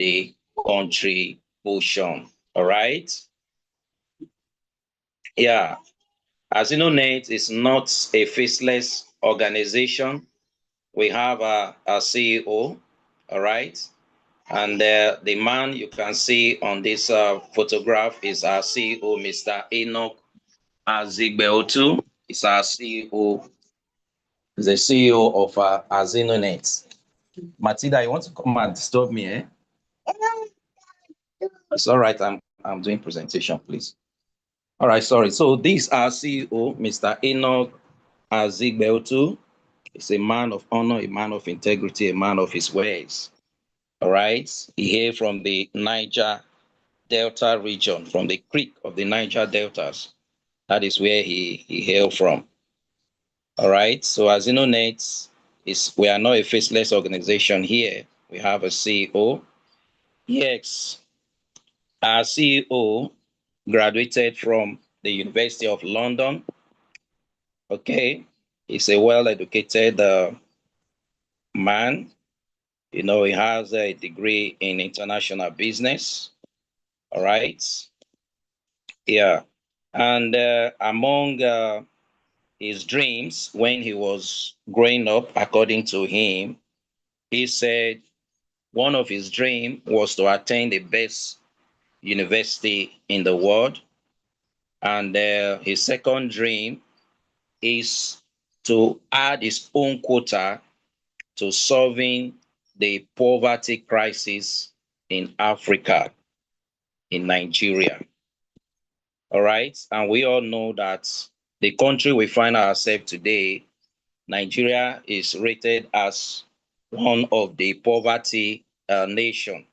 the contribution. All right. Yeah. AZINONET is not a faceless organization. We have a CEO. All right. And the man you can see on this photograph is our CEO, Mr. Enoch Azigbeotu. Is our CEO, the CEO of AZINONET. Matilda, you want to come and disturb me, eh? It's all right. I'm doing presentation, please. All right, sorry. So this our CEO, Mr. Enoch Azigbeotu, is a man of honor, a man of integrity, a man of his ways. All right. He hails from the Niger Delta region, from the creek of the Niger Deltas. That is where he hailed from. All right. So AZINONET we are not a faceless organization here. We have a CEO. Yes, our CEO graduated from the University of London. Okay. He's a well-educated man. You know, he has a degree in international business. All right. Yeah. And among his dreams when he was growing up, according to him, he said one of his dreams was to attend the best university in the world. And his second dream is to add his own quota to solving the poverty crisis in Africa, in Nigeria. All right. And we all know that the country we find ourselves today, Nigeria, is rated as one of the poverty nation.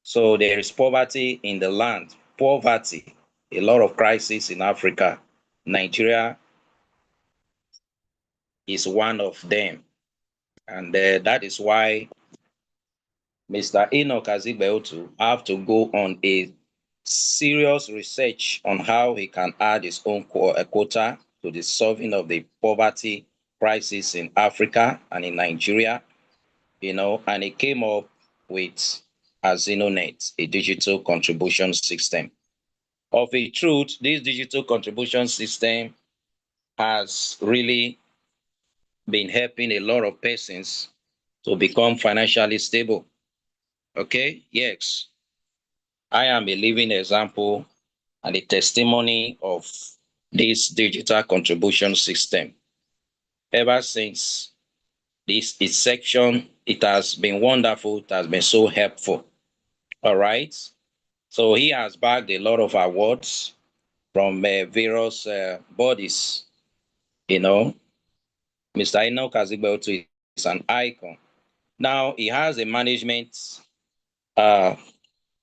So there is poverty in the land, poverty, a lot of crisis in Africa. Nigeria is one of them. And that is why Mr. Enoch Azigbeotu have to go on a serious research on how he can add his own quota to the solving of the poverty crisis in Africa and in Nigeria, you know, and he came up with AZINONET, a digital contribution system. Of a truth, this digital contribution system has really been helping a lot of persons to become financially stable. Okay, yes. I am a living example and a testimony of this digital contribution system. Ever since this inception, it has been wonderful. It has been so helpful. All right. So he has bagged a lot of awards from various bodies. You know, Mr. Enoch Azigbeotu is an icon. Now he has a management uh,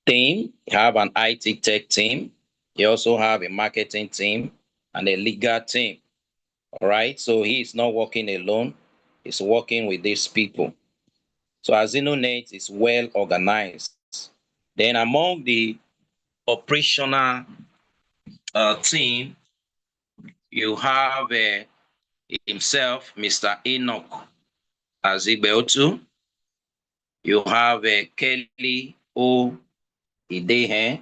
team. He have an IT tech team. He also have a marketing team and a legal team. All right. So he is not working alone. He's working with these people. So AZINONET is well organized. Then among the operational team, you have himself, Mr. Enoch Azigbeotu. You have Kelly O. Idehe.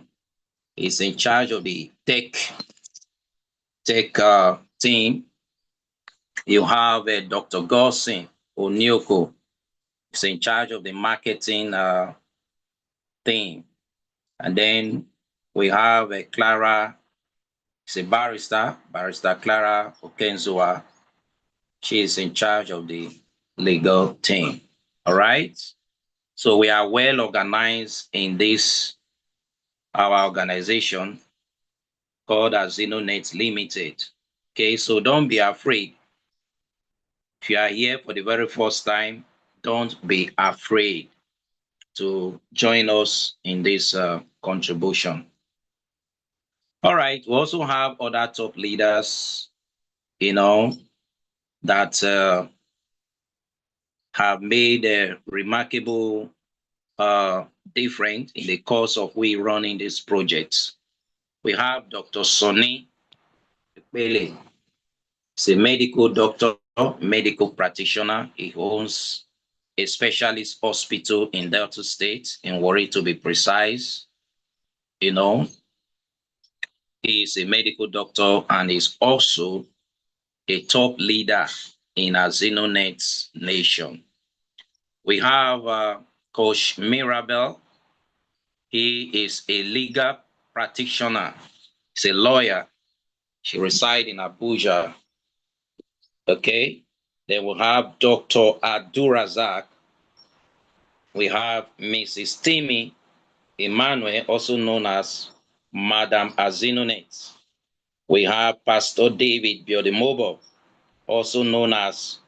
He's in charge of the tech team. You have Dr. Gosin Onyoko. He's in charge of the marketing team. And then we have Clara. She's a barrister Clara Okenzua. She is in charge of the legal team. All right. So we are well organized in this, our organization called AZINONET Limited. Okay, so don't be afraid. If you are here for the very first time, don't be afraid to join us in this contribution. All right, we also have other top leaders, you know, that have made a remarkable difference in the course of we running this project. We have Dr. Sonny Pele. He's a medical doctor, medical practitioner. He owns a specialist hospital in Delta State, in Warri to be precise. You know, he is a medical doctor and is also a top leader in AZINONET nation. We have Coach Mirabel. He is a legal practitioner. He's a lawyer. She resides in Abuja. Okay. Then we have Dr. Abdurazak. We have Mrs. Timmy Emmanuel, also known as Madam AZINONET. We have Pastor David Biodemobo, also known as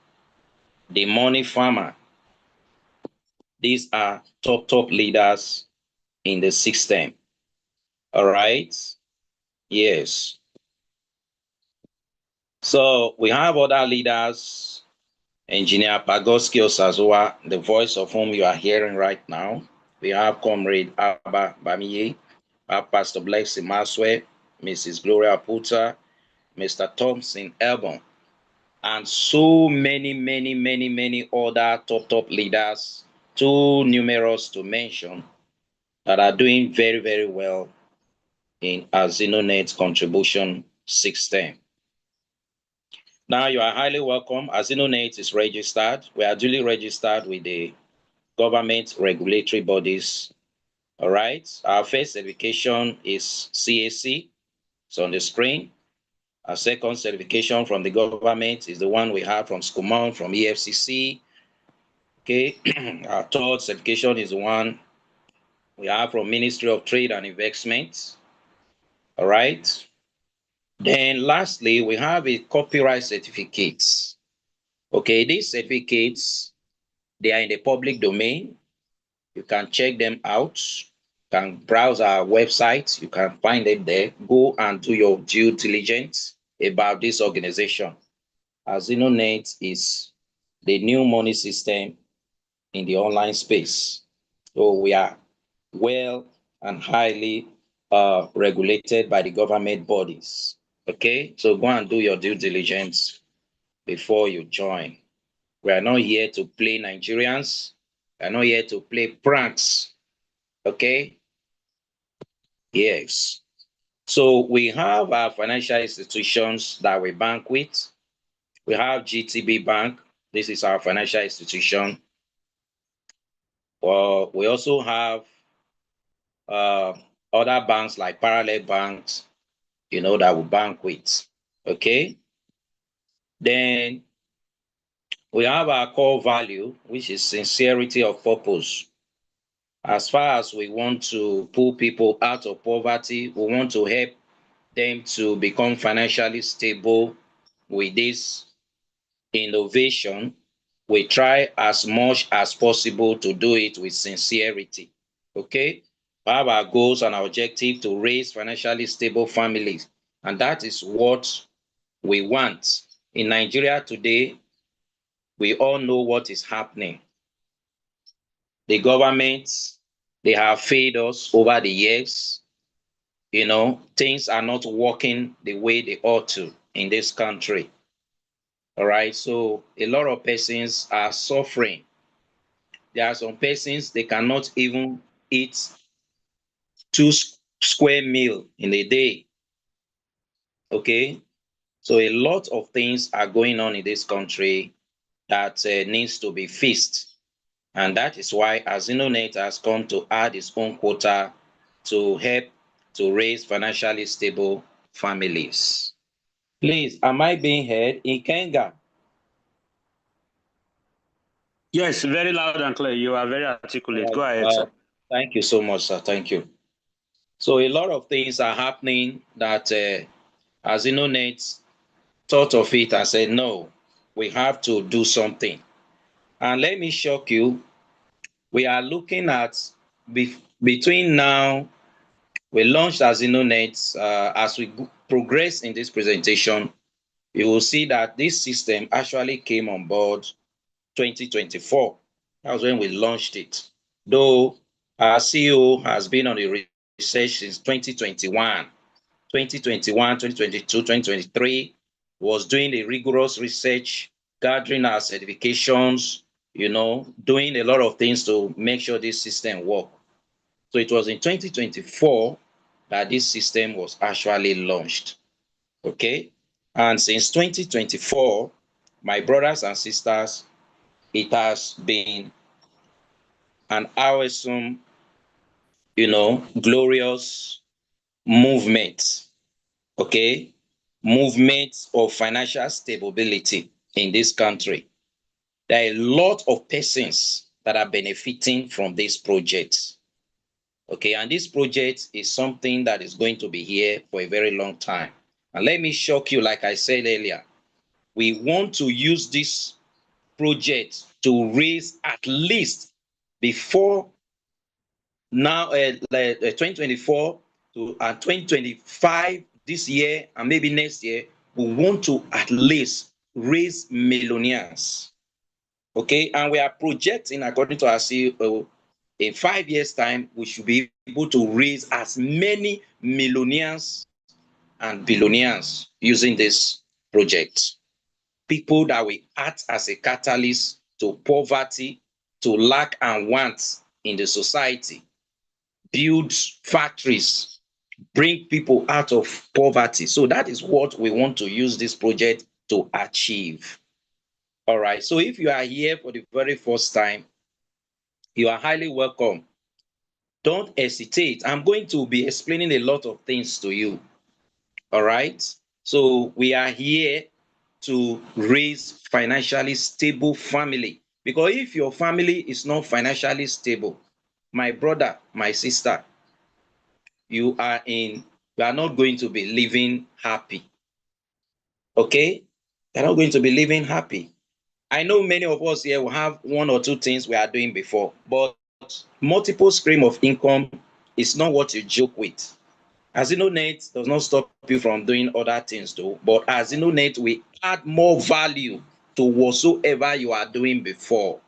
the Money Farmer. These are top leaders in the system. All right. Yes. So we have other leaders, Engineer Pagoski Osazoa, the voice of whom you are hearing right now. We have Comrade Abba Bamiye, we have Pastor Blessing Maswe, Mrs. Gloria Puta, Mr. Thompson Elbon, and so many other top leaders, too numerous to mention, that are doing very well in AZINONET contribution system. Now you are highly welcome. AZINONET is registered. We are duly registered with the government regulatory bodies. All right. Our first certification is CAC. It's on the screen. Our second certification from the government is the one we have from SCUMON, from EFCC. Okay. Our third certification is the one we have from Ministry of Trade and Investment. All right. Then lastly, we have a copyright certificates. Okay, these certificates, they are in the public domain. You can check them out. You can browse our website. You can find them there. Go and do your due diligence about this organization. AZINONET is the new money system in the online space. So we are well and highly regulated by the government bodies. Okay, so go and do your due diligence before you join. We are not here to play Nigerians. We are not here to play pranks. Okay? Yes. So we have our financial institutions that we bank with. We have GTB Bank. This is our financial institution. Well, we also have other banks like parallel banks, that we bank with. Okay? Then we have our core value, which is sincerity of purpose. As far as we want to pull people out of poverty, we want to help them to become financially stable with this innovation. We try as much as possible to do it with sincerity. Okay? We have our goals and our objective to raise financially stable families. And that is what we want. In Nigeria today, we all know what is happening. The government, they have failed us over the years. Things are not working the way they ought to in this country. All right. So a lot of persons are suffering. There are some persons, they cannot even eat 2 square meal in a day. Okay. So a lot of things are going on in this country that needs to be fixed. And that is why AZINONET has come to add its own quota to help to raise financially stable families. Please, am I being heard in Kenga? Yes, very loud and clear. You are very articulate. Go ahead, sir. Thank you so much, sir. Thank you. So a lot of things are happening that AZINONET thought of it and said, no, we have to do something. And let me shock you, we are looking at between now, we launched AZINONET. As we progress in this presentation, you will see that this system actually came on board 2024. That was when we launched it. Though our CEO has been on the research since 2021. 2021, 2022, 2023 was doing a rigorous research, gathering our certifications, doing a lot of things to make sure this system work. So it was in 2024 that this system was actually launched. Okay. And since 2024, my brothers and sisters, it has been an awesome, glorious movement. Okay. Movement of financial stability in this country. There are a lot of persons that are benefiting from this project. Okay, and this project is something that is going to be here for a very long time. And let me shock you, like I said earlier, we want to use this project to raise at least before now, 2024 to 2025, this year and maybe next year, we want to at least raise millionaires. Okay, and we are projecting, according to our CEO, in 5 years' time, we should be able to raise as many millionaires and billionaires using this project. People that will act as a catalyst to poverty, to lack and want in the society, build factories, bring people out of poverty. So that is what we want to use this project to achieve. All right. So if you are here for the very first time, you are highly welcome. Don't hesitate. I'm going to be explaining a lot of things to you. All right. So we are here to raise financially stable family. Because if your family is not financially stable, my brother, my sister, you are not going to be living happy. Okay? You're not going to be living happy. I know many of us here will have one or two things we are doing before, but multiple stream of income is not what you joke with. AZINONET does not stop you from doing other things too, but AZINONET will add more value to whatsoever you are doing before.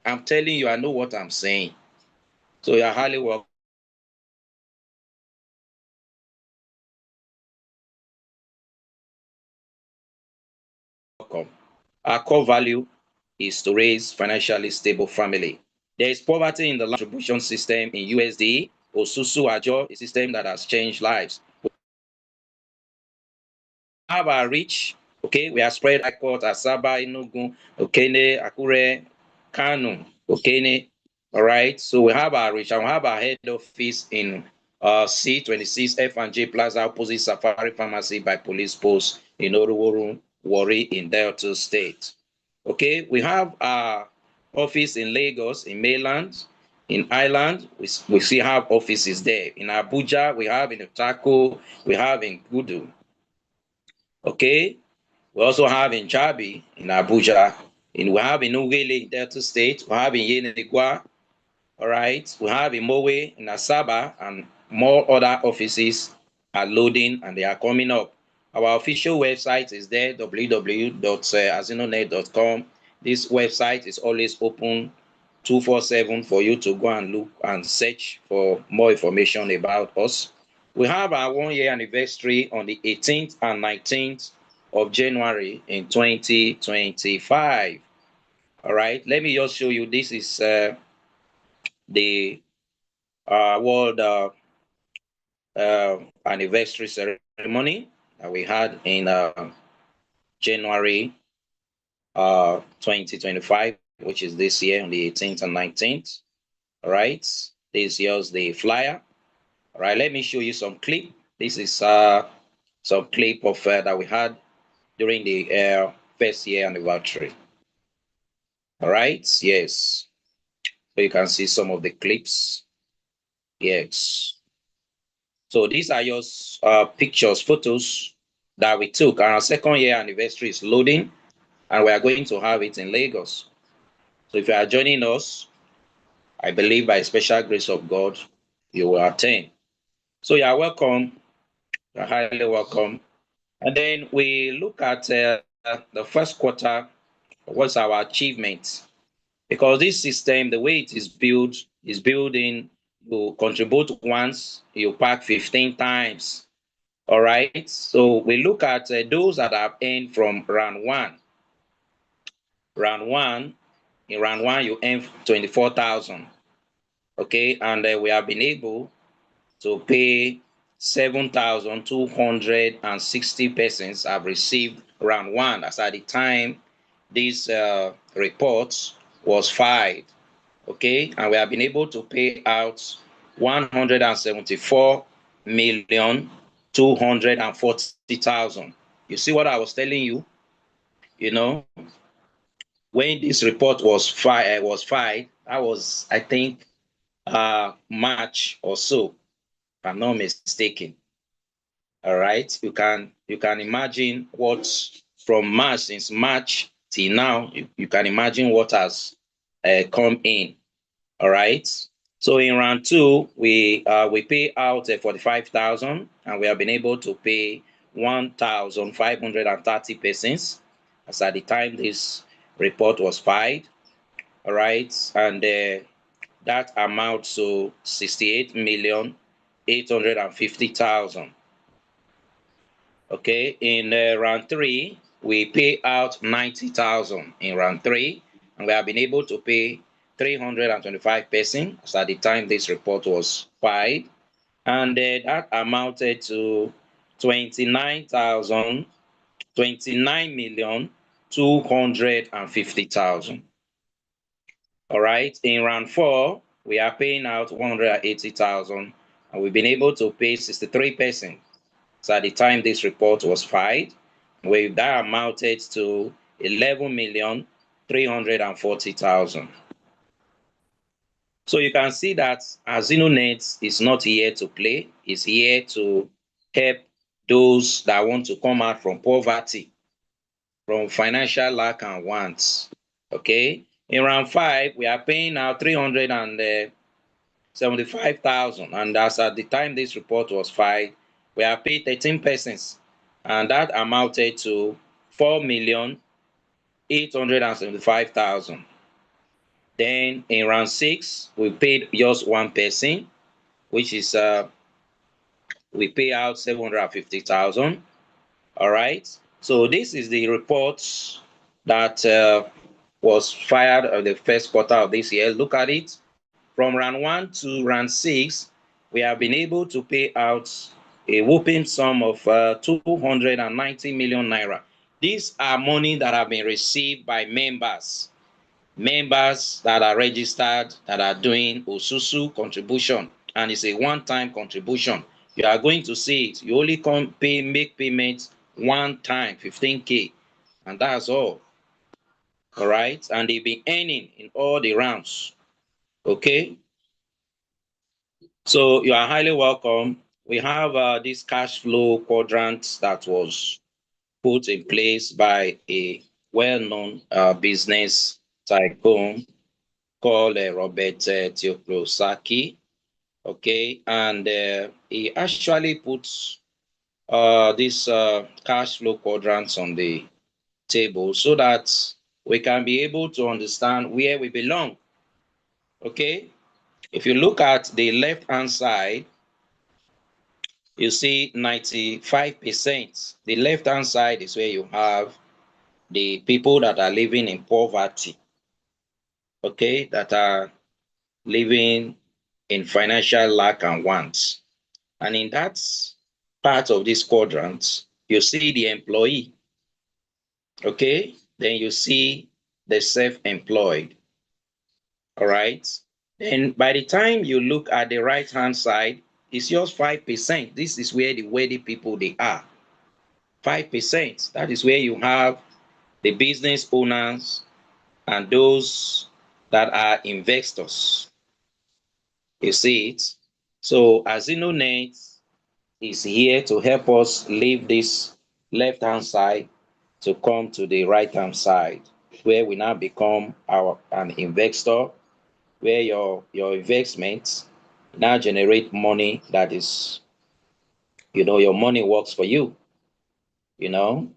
I'm telling you, I know what I'm saying. So you're highly welcome. Our core value is to raise financially stable family. There is poverty in the distribution system in USD. Osusu Ajo, a system that has changed lives. We have our reach. Okay, we are spread across Asaba, Enugu, Okene, Akure, Kanu, Okene. All right, so we have our reach, and we have our head office in C26 F&J Plaza, opposite Safari Pharmacy by Police Post in Oruworu, Warri in Delta State. Okay, we have our office in Lagos, in mainland, in Ireland. We still have offices there. In Abuja, we have in Otako, we have in Gudu. Okay, we also have in Chabi, in Abuja, and we have in Ugele, in Delta State, we have in Yenegua, all right, we have in Mowe, in Asaba, and more other offices are loading and they are coming up. Our official website is there, www.azinonet.com. This website is always open 247 for you to go and look and search for more information about us. We have our 1-year anniversary on the 18th and 19th of January in 2025. All right, let me just show you. This is the world anniversary ceremony that we had in January 2025, which is this year on the 18th and 19th. All right, this is the flyer. All right, let me show you some clip. This is some clip of that we had during the first year anniversary. All right, yes. So you can see some of the clips. Yes. So these are your pictures, photos that we took. Our 2nd year anniversary is loading, and we are going to have it in Lagos. So if you are joining us, I believe by special grace of God, you will attend. So you are welcome. You are highly welcome. And then we look at the first quarter. What's our achievement? Because this system, the way it is building, you contribute once, you pack 15 times. All right. So we look at those that have earned from round one. Round one, In round one, you earn 24,000. Okay, and we have been able to pay 7,260 persons have received round one. As at the time this report was filed. Okay, and we have been able to pay out 174,240,000. You see what I was telling you? You know, when this report was filed, that was, I think, March or so, if I'm not mistaken. All right, you can imagine what from March, since March till now, you can imagine what has come in. All right. So in round two, we pay out 45,000, and we have been able to pay 1,530 persons as at the time this report was filed. All right, and that amounts to 68,850,000. Okay, in round three, we pay out 90,000 in round three, and we have been able to pay 325 persons as at the time this report was filed, and that amounted to 29,000, 29,250,000. All right, in round four, we are paying out 180,000, and we've been able to pay 63 persons. So at the time this report was filed, that amounted to 11,340,000. So you can see that AZINONET is not here to play, it's here to help those that want to come out from poverty, from financial lack and wants. Okay, in round five, we are paying out 375,000, and as at the time this report was filed, we have paid 13 persons, and that amounted to 4,875,000. Then in round six, we paid just one person, which is we pay out 750,000. All right. So this is the report that was filed in the first quarter of this year. Look at it. From round one to round six, we have been able to pay out a whopping sum of 290 million naira. These are money that have been received by members that are registered, that are doing Osusu contribution, and it's a one-time contribution. You are going to see it. You only make payments one time, 15K, and that's all. All right, and they've been earning in all the rounds. Okay, so you are highly welcome. We have this cash flow quadrant that was put in place by a well-known business tycoon called Robert Teoklosaki. Okay, and he actually puts this cash flow quadrants on the table so that we can be able to understand where we belong. Okay, if you look at the left hand side, you see 95%. The left hand side is where you have the people that are living in poverty, okay, that are living in financial lack and want. And in that part of this quadrant, you see the employee, okay, then you see the self-employed. All right, and by the time you look at the right hand side, it's just 5%. This is where the wealthy people they are. 5%. That is where you have the business owners and those that are investors. You see it? So AZINONET is here to help us leave this left-hand side to come to the right-hand side, where we now become an investor, where your investments now generate money that is, your money works for you, you know,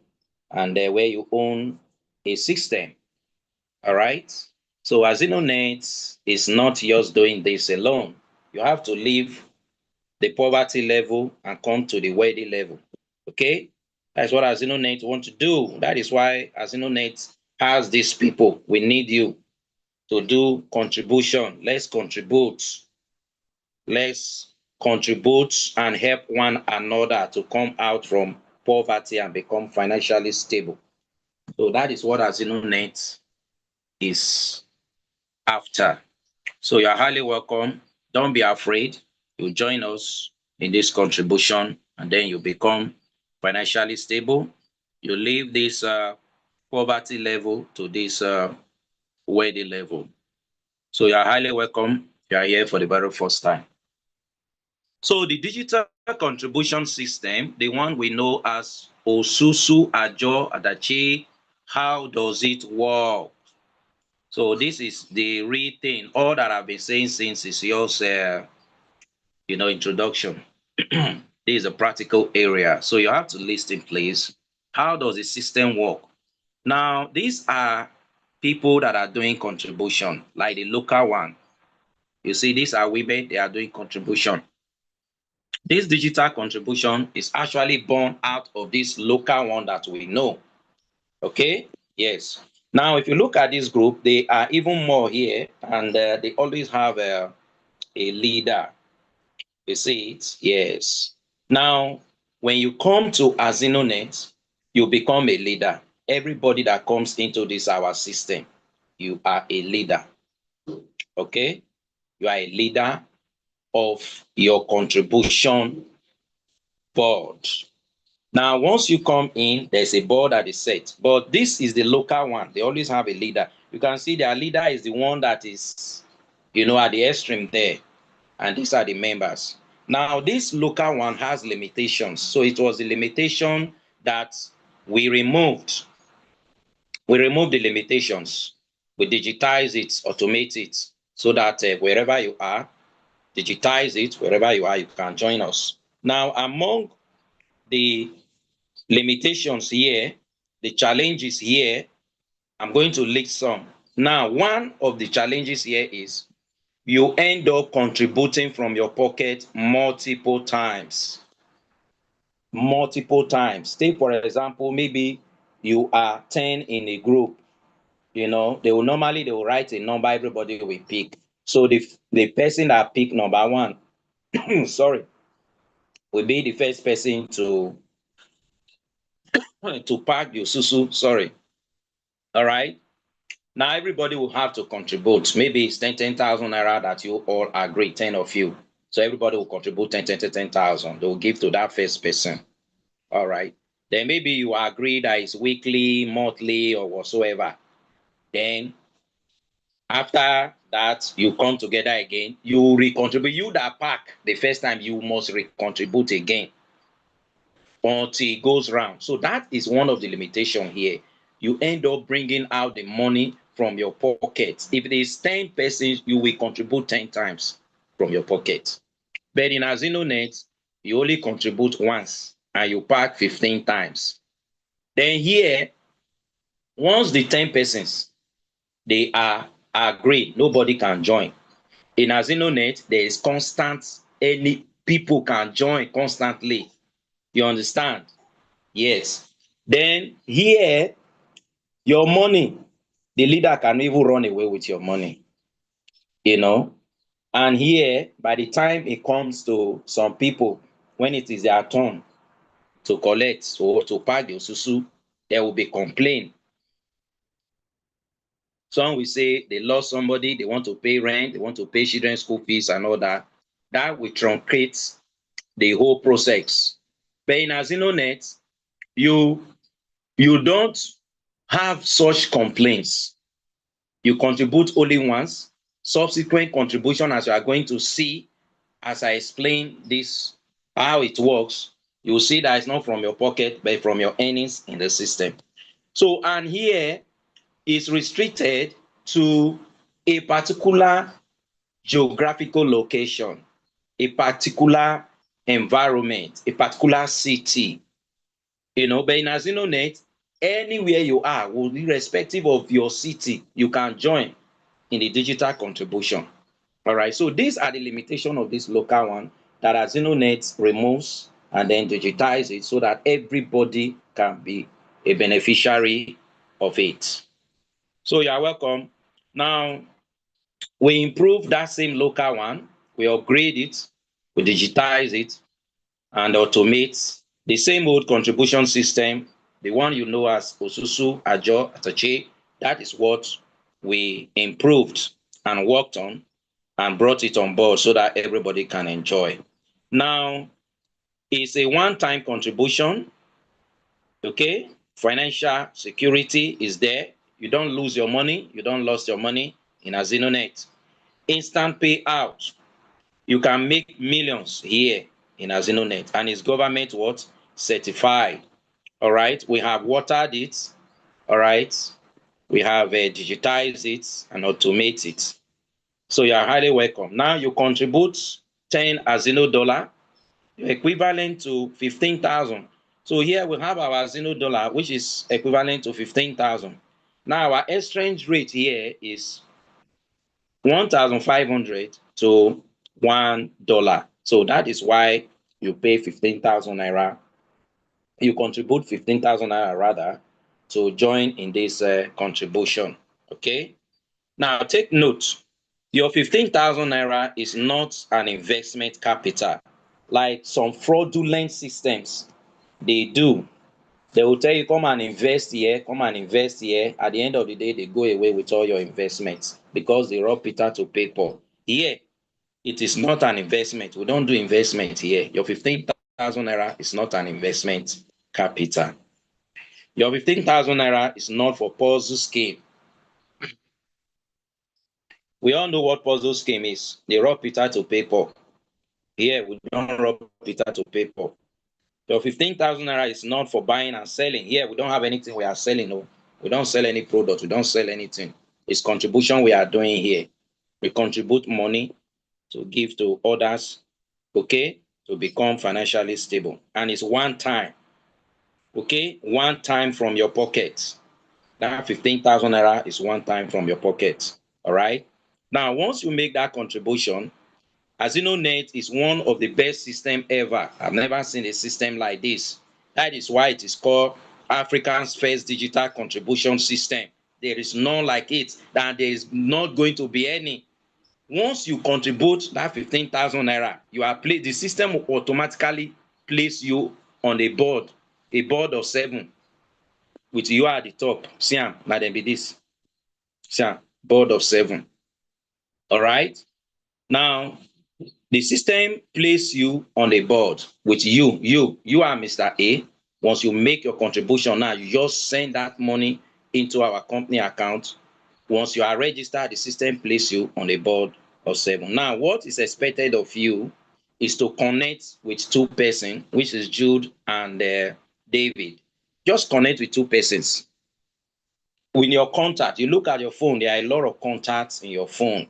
and where you own a system. All right. So AZINONET is not just doing this alone. You have to leave the poverty level and come to the wealthy level. Okay. That's what AZINONET want to do. That is why AZINONET has these people. We need you. to do contribution. Let's contribute. Let's contribute and help one another to come out from poverty and become financially stable. So that is what AZINONET is after. So you're highly welcome. Don't be afraid. You join us in this contribution and then you become financially stable. You leave this poverty level to this wealthy level. So you're highly welcome. You are here for the very first time. So the digital contribution system, the one we know as Osusu, Ajo, Adachi, how does it work? So this is the real thing. All that I've been saying since is yours, introduction. This is a practical area. So you have to listen, please. How does the system work? Now, these are people that are doing contribution, like the local one. You see, these are women, they are doing contribution. This digital contribution is actually born out of this local one that we know. Okay? Yes. Now, if you look at this group, they are even more here, and they always have a leader. You see it? Yes. Now, when you come to AZINONET, you become a leader. Everybody that comes into this our system, you are a leader. Okay? You are a leader of your contribution board. Now, once you come in, there's a board that is set. But this is the local one. They always have a leader. You can see their leader is the one that is, at the extreme there. And these are the members. Now, this local one has limitations. So it was the limitation that we removed. We removed the limitations. We digitize it, automate it, so that wherever you are, digitize it, wherever you are, you can join us. Now, among the limitations here, the challenges here, I'm going to list some. Now, one of the challenges here is you end up contributing from your pocket multiple times. Multiple times. Take, for example, maybe you are 10 in a group. They will write a number, everybody will pick. So the person that pick number one, sorry, will be the first person to pack your susu. Sorry. All right. Now everybody will have to contribute. Maybe it's 10,000 naira that you all agree, 10 of you. So everybody will contribute 10,000. They will give to that first person. All right. Then maybe you agree that it's weekly, monthly, or whatsoever. Then after that, you come together again. You recontribute. You that pack the first time, you must recontribute again until it goes round. So that is one of the limitations here. You end up bringing out the money from your pocket. If it is 10 persons, you will contribute 10 times from your pocket. But in AZINONET, you only contribute once and you pack 15 times. Then here, once the 10 persons, they are agreed, nobody can join. In AZINONET, there is constant, any people can join constantly. You understand? Yes. Then here, your money, the leader can even run away with your money. And here, by the time it comes to some people, when it is their turn to collect or to pack the osusu, there will be complaint. Some will say they lost somebody, they want to pay rent, they want to pay children's school fees and all that. That will truncate the whole process. But in AZINONET, you don't have such complaints. You contribute only once. Subsequent contribution, as you are going to see, as I explain this, how it works, you will see that it's not from your pocket, but from your earnings in the system. So, and here is restricted to a particular geographical location, a particular environment, a particular city. But in AZINONET, anywhere you are, irrespective of your city, you can join in the digital contribution. All right, so these are the limitations of this local one that AZINONET removes and then digitize it so that everybody can be a beneficiary of it. So you are welcome. Now, We improve that same local one, we upgrade it, we digitize it, and automate the same old contribution system, the one you know as Osusu, Ajo, Atache. That is what we improved and worked on and brought it on board so that everybody can enjoy. Now, it's a one-time contribution, okay? Financial security is there. You don't lose your money, you don't lose your money in AZINONET. Instant payout. You can make millions here in AZINONET, and it's government what? Certified. All right. We have watered it. All right. We have digitized it and automate it. So you are highly welcome. Now you contribute 10 Azino dollar, equivalent to 15,000. So here we have our Azino dollar, which is equivalent to 15,000. Now our exchange rate here is 1,500 to $1. So that is why you pay 15,000 naira. You contribute 15,000 naira rather to join in this contribution. Okay. Now take note, your 15,000 naira is not an investment capital like some fraudulent systems they do. They will tell you, come and invest here, come and invest here. At the end of the day, they go away with all your investments because they rob Peter to pay Paul. Here, it is not an investment. We don't do investment here. Your 15,000 naira is not an investment capital. Your 15,000 naira is not for puzzle scheme. We all know what puzzle scheme is. They rob Peter to pay Paul. Here, we don't rob Peter to pay Paul. Your 15,000 naira is not for buying and selling. Here, we don't have anything we are selling. No, we don't sell any product. We don't sell anything. It's contribution we are doing here. We contribute money to give to others, okay, to become financially stable. And it's one time, okay, one time from your pocket. That 15,000 naira is one time from your pocket. All right. Now, once you make that contribution, AZINONET is one of the best system ever. I've never seen a system like this. That is why it is called Africa's first digital contribution system. There is none like it, and there is not going to be any. Once you contribute that 15,000 naira, you are placed, the system will automatically place you on a board of 7 with you at the top. See am, na dem be this. See am, board of 7. All right. Now, the system place you on a board with you are Mr. A. Once you make your contribution now, you just send that money into our company account. Once you are registered, the system place you on a board of 7. Now, what is expected of you is to connect with 2 persons, which is Jude and David. Just connect with 2 persons. With your contact, you look at your phone, there are a lot of contacts in your phone.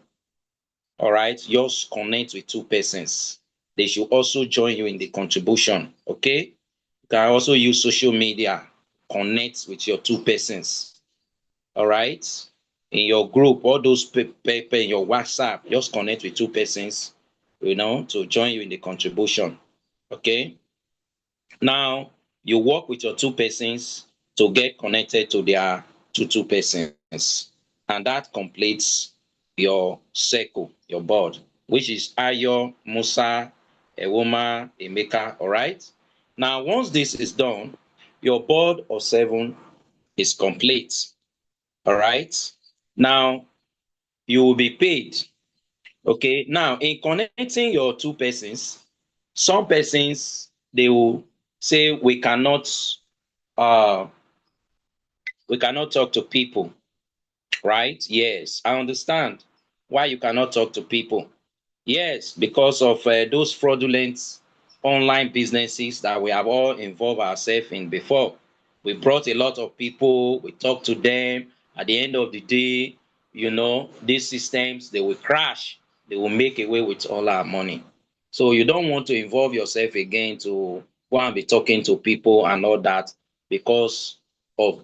All right, just connect with 2 persons. They should also join you in the contribution. Okay, you can also use social media, connect with your 2 persons. All right, in your group, all those people in your WhatsApp, just connect with 2 persons, to join you in the contribution. Okay, now you work with your 2 persons to get connected to their two persons, and that completes your circle, your board, which is Ayo, Musa, Ewoma, Emeka. All right. Now, once this is done, your board of 7 is complete. All right. Now, you will be paid. Okay. Now, in connecting your 2 persons, some persons they will say uh we cannot talk to people, right? Yes, I understand why you cannot talk to people. Yes, because of those fraudulent online businesses that we have all involved ourselves in before. We brought a lot of people, we talked to them. At the end of the day, these systems, they will crash. They will make away with all our money. So you don't want to involve yourself again to go and be talking to people and all that because of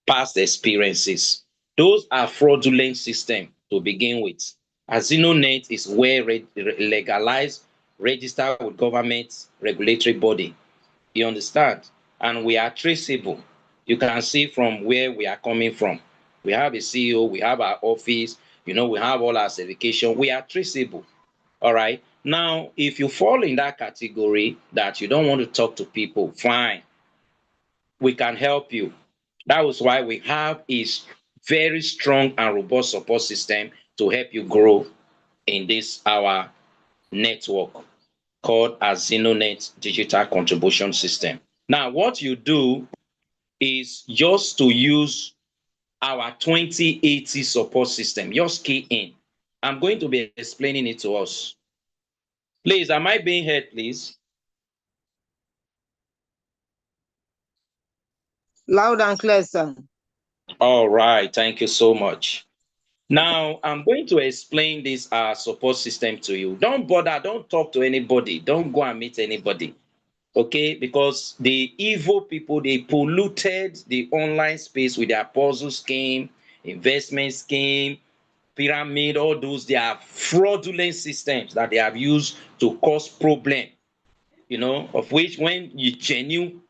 past experiences. Those are fraudulent systems to begin with. AZINONET is well legalized, registered with government regulatory body. You understand? And we are traceable. You can see from where we are coming from. We have a CEO, we have our office, We have all our certification. We are traceable. All right. Now, if you fall in that category that you don't want to talk to people, fine. We can help you. That is why we have a very strong and robust support system to help you grow in this our network called AZINONET Digital Contribution System. Now, what you do is just to use our 2080 support system. Just key in. I'm going to be explaining it to us. Please, am I being heard, please? Loud and clear, sir. All right, thank you so much. Now, I'm going to explain this support system to you. Don't bother, don't talk to anybody, don't go and meet anybody, okay? Because the evil people, they polluted the online space with their puzzle scheme, investment scheme, pyramid, all those. They are fraudulent systems that they have used to cause problem, of which when you genuine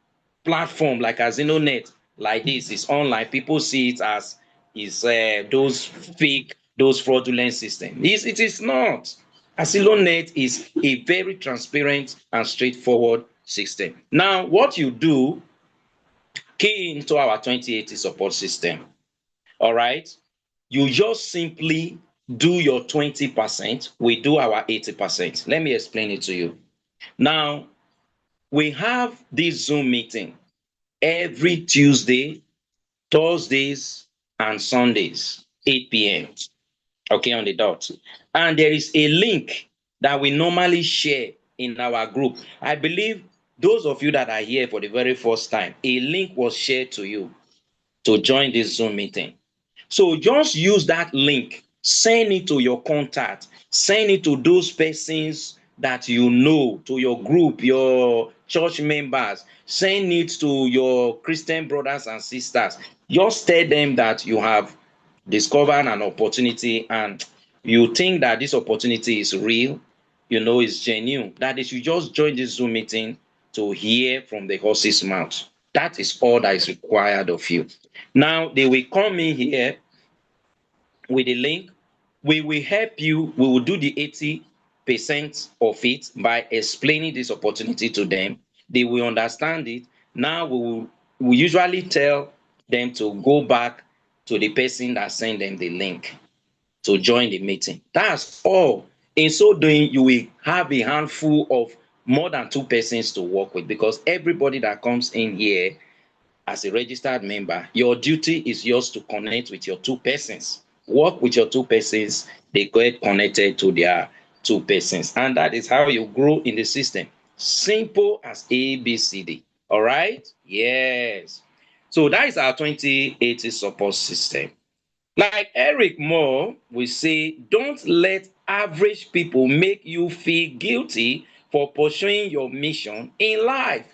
platform like AZINONET like this is online, people see it as those fake, those fraudulent systems. It is not. AZINONET is a very transparent and straightforward system. Now, what you do, key into our 2080 support system. All right. You just simply do your 20%. We do our 80%. Let me explain it to you. Now, we have this Zoom meeting every Tuesday, Thursdays, and Sundays, 8 p.m. Okay, on the dot. And there is a link that we normally share in our group. I believe those of you that are here for the very first time, a link was shared to you to join this Zoom meeting. So just use that link, send it to your contact, send it to those persons that you know, to your group, your church members, send it to your Christian brothers and sisters. Just tell them that you have discovered an opportunity and you think that this opportunity is real, is genuine, that they should just join this Zoom meeting to hear from the horse's mouth. That is all that is required of you. Now, they will come in here with the link. We will help you. We will do the 80% of it by explaining this opportunity to them. They will understand it. Now, we usually tell them to go back to the person that sent them the link to join the meeting. That's all. In so doing, you will have a handful of more than 2 persons to work with, because everybody that comes in here as a registered member, your duty is yours to connect with your 2 persons. Work with your 2 persons, they get connected to their 2 persons. And that is how you grow in the system. Simple as ABCD. All right? Yes. So that is our 2080 support system. Like Eric Moore will say, don't let average people make you feel guilty for pursuing your mission in life.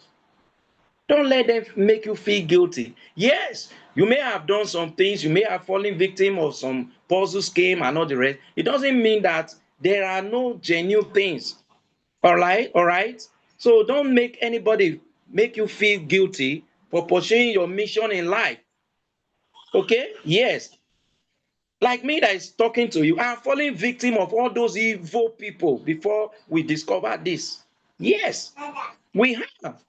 Don't let them make you feel guilty. Yes, you may have done some things, you may have fallen victim of some puzzle scheme and all the rest. It doesn't mean that there are no genuine things. All right. So don't make anybody make you feel guilty for pursuing your mission in life. Okay? Yes. Like me that is talking to you, I'm falling victim of all those evil people before we discovered this. Yes, we have.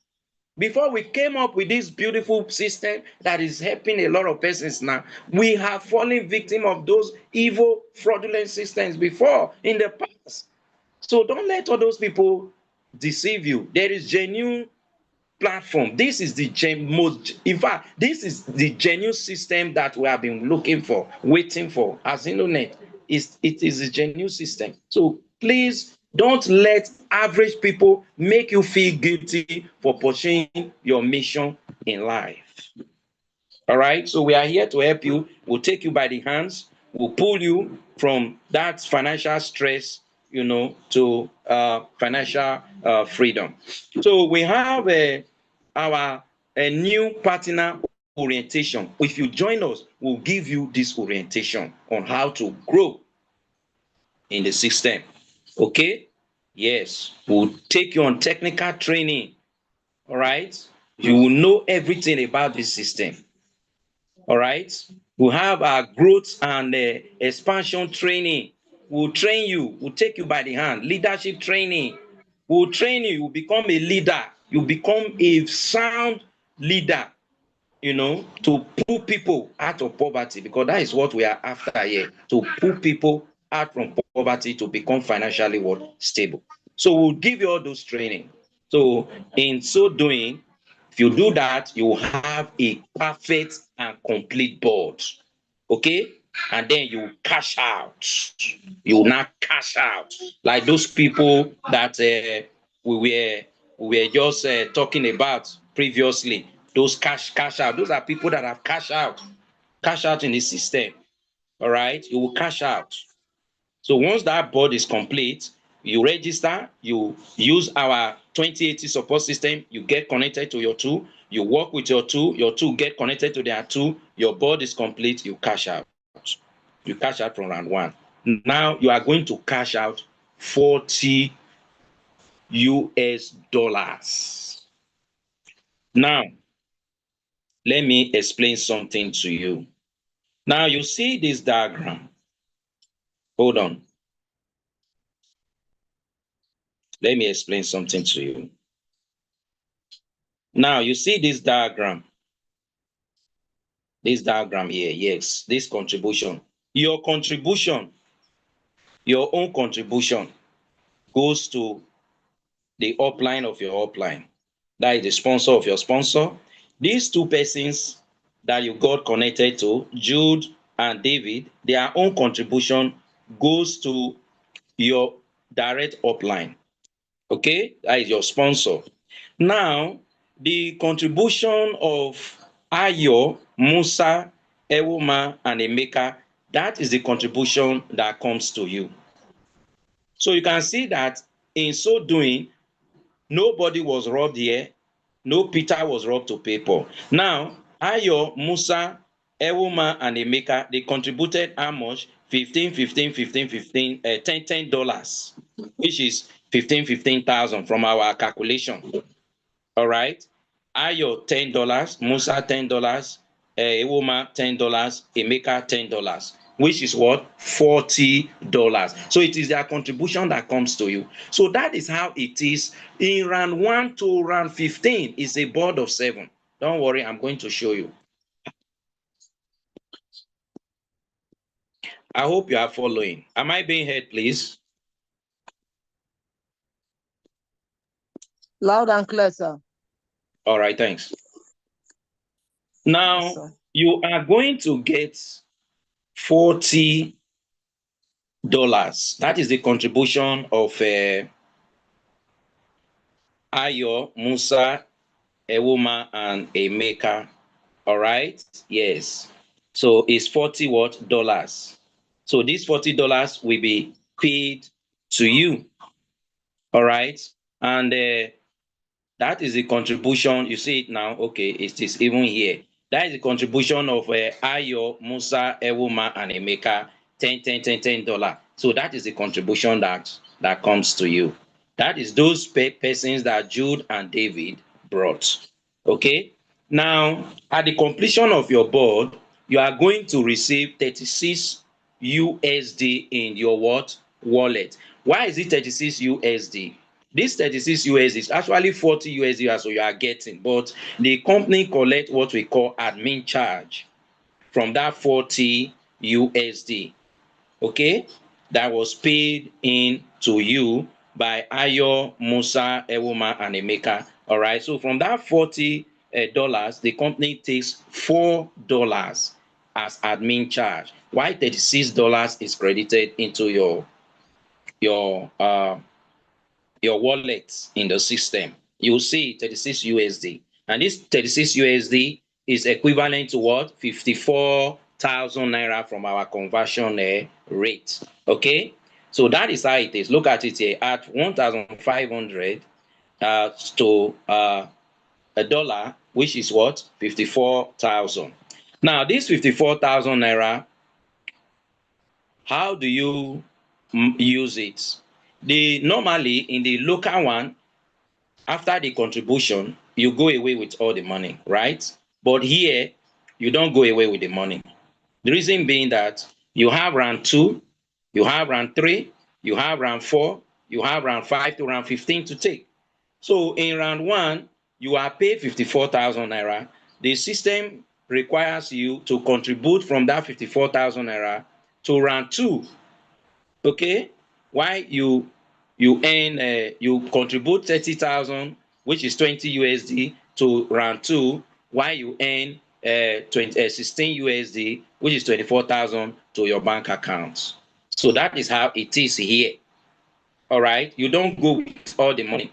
Before we came up with this beautiful system that is helping a lot of persons now, we have fallen victim of those evil, fraudulent systems before in the past. So don't let all those people deceive you. There is genuine platform. This is the most, in fact, this is the genuine system that we have been looking for, waiting for. AZINONET, it is a genuine system. So please don't let average people make you feel guilty for pursuing your mission in life. All right, so we are here to help you. We'll take you by the hands. We'll pull you from that financial stress, to financial freedom. So we have our new partner orientation. If you join us, we'll give you this orientation on how to grow in the system. Okay? Yes, we'll take you on technical training. All right? You will know everything about this system. All right. We'll have our growth and expansion training. We'll train you. We'll take you by the hand. Leadership training. We'll train you. You become a leader. You become a sound leader, to pull people out of poverty, because that is what we are after here, to pull people out from poverty to become financially stable. So we'll give you all those training. So in so doing, if you do that, you will have a perfect and complete board. Okay? And then you cash out. You will not cash out. Like those people that we were just talking about previously. Those cash out. Those are people that have cash out in the system. All right? You will cash out. So once that board is complete, you register, you use our 2080 support system, you get connected to your tool, you work with your tool get connected to their tool, your board is complete, you cash out. You cash out from round one. Now you are going to cash out 40 US dollars. Now, let me explain something to you. Now you see this diagram. Hold on. Let me explain something to you. Now you see this diagram. This diagram here, yes, this contribution. Your contribution, your own contribution goes to the upline of your upline. That is the sponsor of your sponsor. These two persons that you got connected to, Jude and David, their own contribution goes to your direct upline. Okay, that is your sponsor. Now, the contribution of Ayo, Musa, Ewoma, and Emeka, that is the contribution that comes to you. So you can see that in so doing, nobody was robbed here. No Peter was robbed to pay Paul. Now, Ayo, Musa, Ewoma, and Emeka, they contributed how much? 15, 15, 15, 15, $10, which is 15,000 from our calculation. All right. Ayo $10, Musa $10, Ewoma $10, Emeka $10, which is what? $40. So it is their contribution that comes to you. So that is how it is in round 1 to round 15. Is a board of 7. Don't worry, I'm going to show you. I hope you are following. Am I being heard, please? Loud and clear, sir. All right, thanks. Now, Yes, you are going to get $40. That is the contribution of Ayo, Musa, Ewoma, and Emeka. All right? Yes. So it's 40 what? Dollars. So these $40 will be paid to you. All right? And that is the contribution. You see it now. Okay, it is even here. That is the contribution of Ayo, Musa, Ewoma, and Emeka. $10. So that is the contribution that comes to you. That is those persons that Jude and David brought. Okay. Now, at the completion of your board, you are going to receive 36 USD in your what? Wallet. Why is it 36 USD? This 36 USD is actually 40 USD so you are getting, but the company collect what we call admin charge from that 40 USD. Okay, that was paid in to you by Ayo, Musa, Ewoma, and Emeka. All right, so from that $40, the company takes $4 as admin charge, while $36 is credited into your wallet in the system. You'll see 36 USD. And this 36 USD is equivalent to what? 54,000 naira from our conversion rate. Okay? So that is how it is. Look at it here. At 1,500 to a dollar, which is what? 54,000. Now, this 54,000 naira, how do you use it? Normally in the local one, after the contribution, you go away with all the money, right? But here, you don't go away with the money. The reason being that you have round 2, you have round 3, you have round 4, you have round 5 to round 15 to take. So in round 1, you are paid 54,000 naira. The system requires you to contribute from that 54,000 naira to round 2. Okay? Why you earn you contribute 30,000, which is 20 USD to round 2, while you earn 16 USD, which is 24,000 to your bank account. So that is how it is here. All right? You don't go with all the money.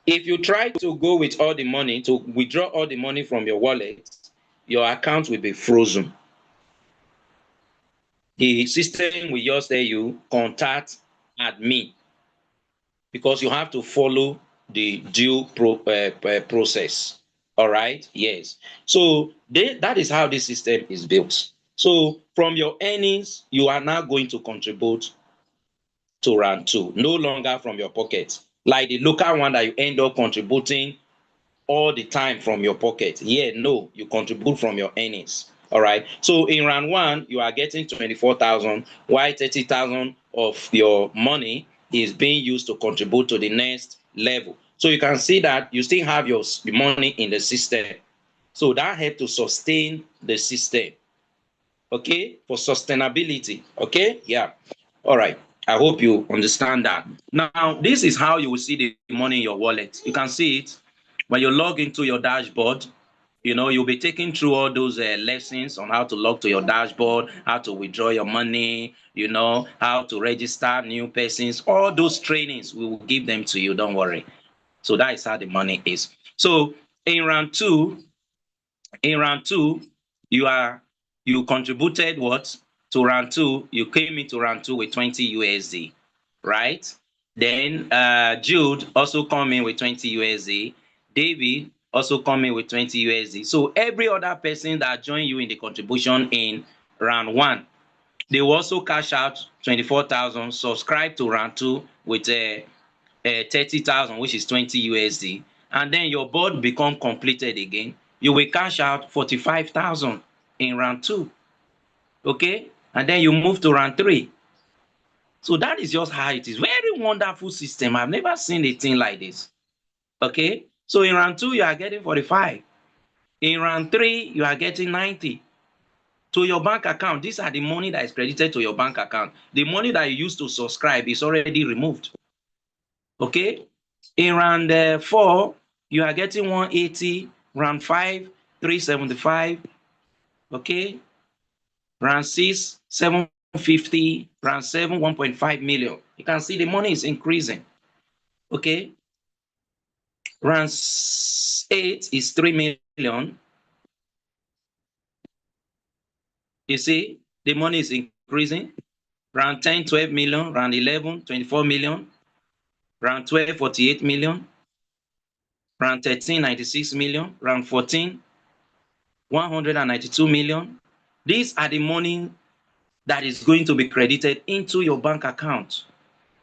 If you try to go with all the money, to withdraw all the money from your wallet, your account will be frozen. The system will just tell you, contact admin, because you have to follow the due process. All right? Yes. So that is how this system is built. So from your earnings, you are now going to contribute to round 2, no longer from your pocket. Like the local one that you end up contributing all the time from your pocket. Yeah, no, you contribute from your earnings. All right. So in round 1, you are getting 24,000, while 30,000 of your money is being used to contribute to the next level. So you can see that you still have your money in the system. So that helps to sustain the system. Okay, for sustainability. Okay, yeah. All right. I hope you understand that. Now, this is how you will see the money in your wallet. You can see it when you log into your dashboard. You know, you'll be taking through all those lessons on how to log to your dashboard, how to withdraw your money, you know, how to register new persons. All those trainings, we will give them to you. Don't worry. So that is how the money is. So in round 2, you contributed what to round 2? You came into round 2 with 20 USD, right? Then Jude also come in with 20 USD. David also come in with 20 USD. So every other person that joined you in the contribution in round 1, they will also cash out 24,000, subscribe to round 2 with 30,000, which is 20 USD, and then your board become completed again. You will cash out 45,000 in round 2. Okay, and then you move to round 3. So that is just how it is. Very wonderful system. I've never seen a thing like this. Okay, so in round 2 you are getting 45. In round 3 you are getting 90 to your bank account. These are the money that is credited to your bank account. The money that you used to subscribe is already removed. Okay, in round 4 you are getting 180, round 5 375, okay, round 6 750, round 7 1.5 million. You can see the money is increasing. Okay, round 8 is 3 million. You see the money is increasing. Round 10 12 million, round 11 24 million, round 12 48 million, round 13 96 million, round 14 192 million. These are the money that is going to be credited into your bank account.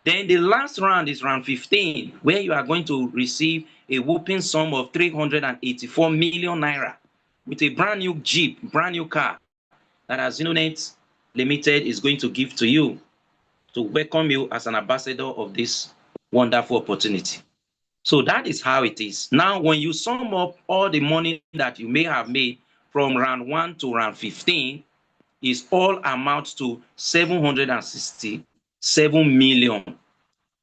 Then the last round is round 15, where you are going to receive a whopping sum of 384 million naira with a brand new Jeep, brand new car that AZINONET Limited is going to give to you to welcome you as an ambassador of this wonderful opportunity. So that is how it is. Now, when you sum up all the money that you may have made from round 1 to round 15, is all amounts to 767 million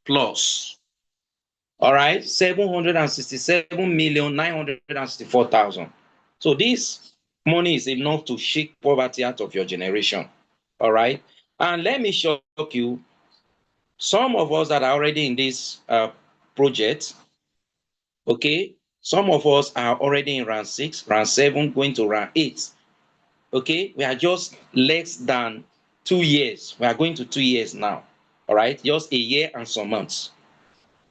plus. All right, 767,964,000. So this money is enough to shake poverty out of your generation. All right, and let me shock you. Some of us that are already in this project, okay, some of us are already in round 6, round 7, going to round 8. Okay, we are just less than 2 years. We are going to 2 years now. All right, just a year and some months.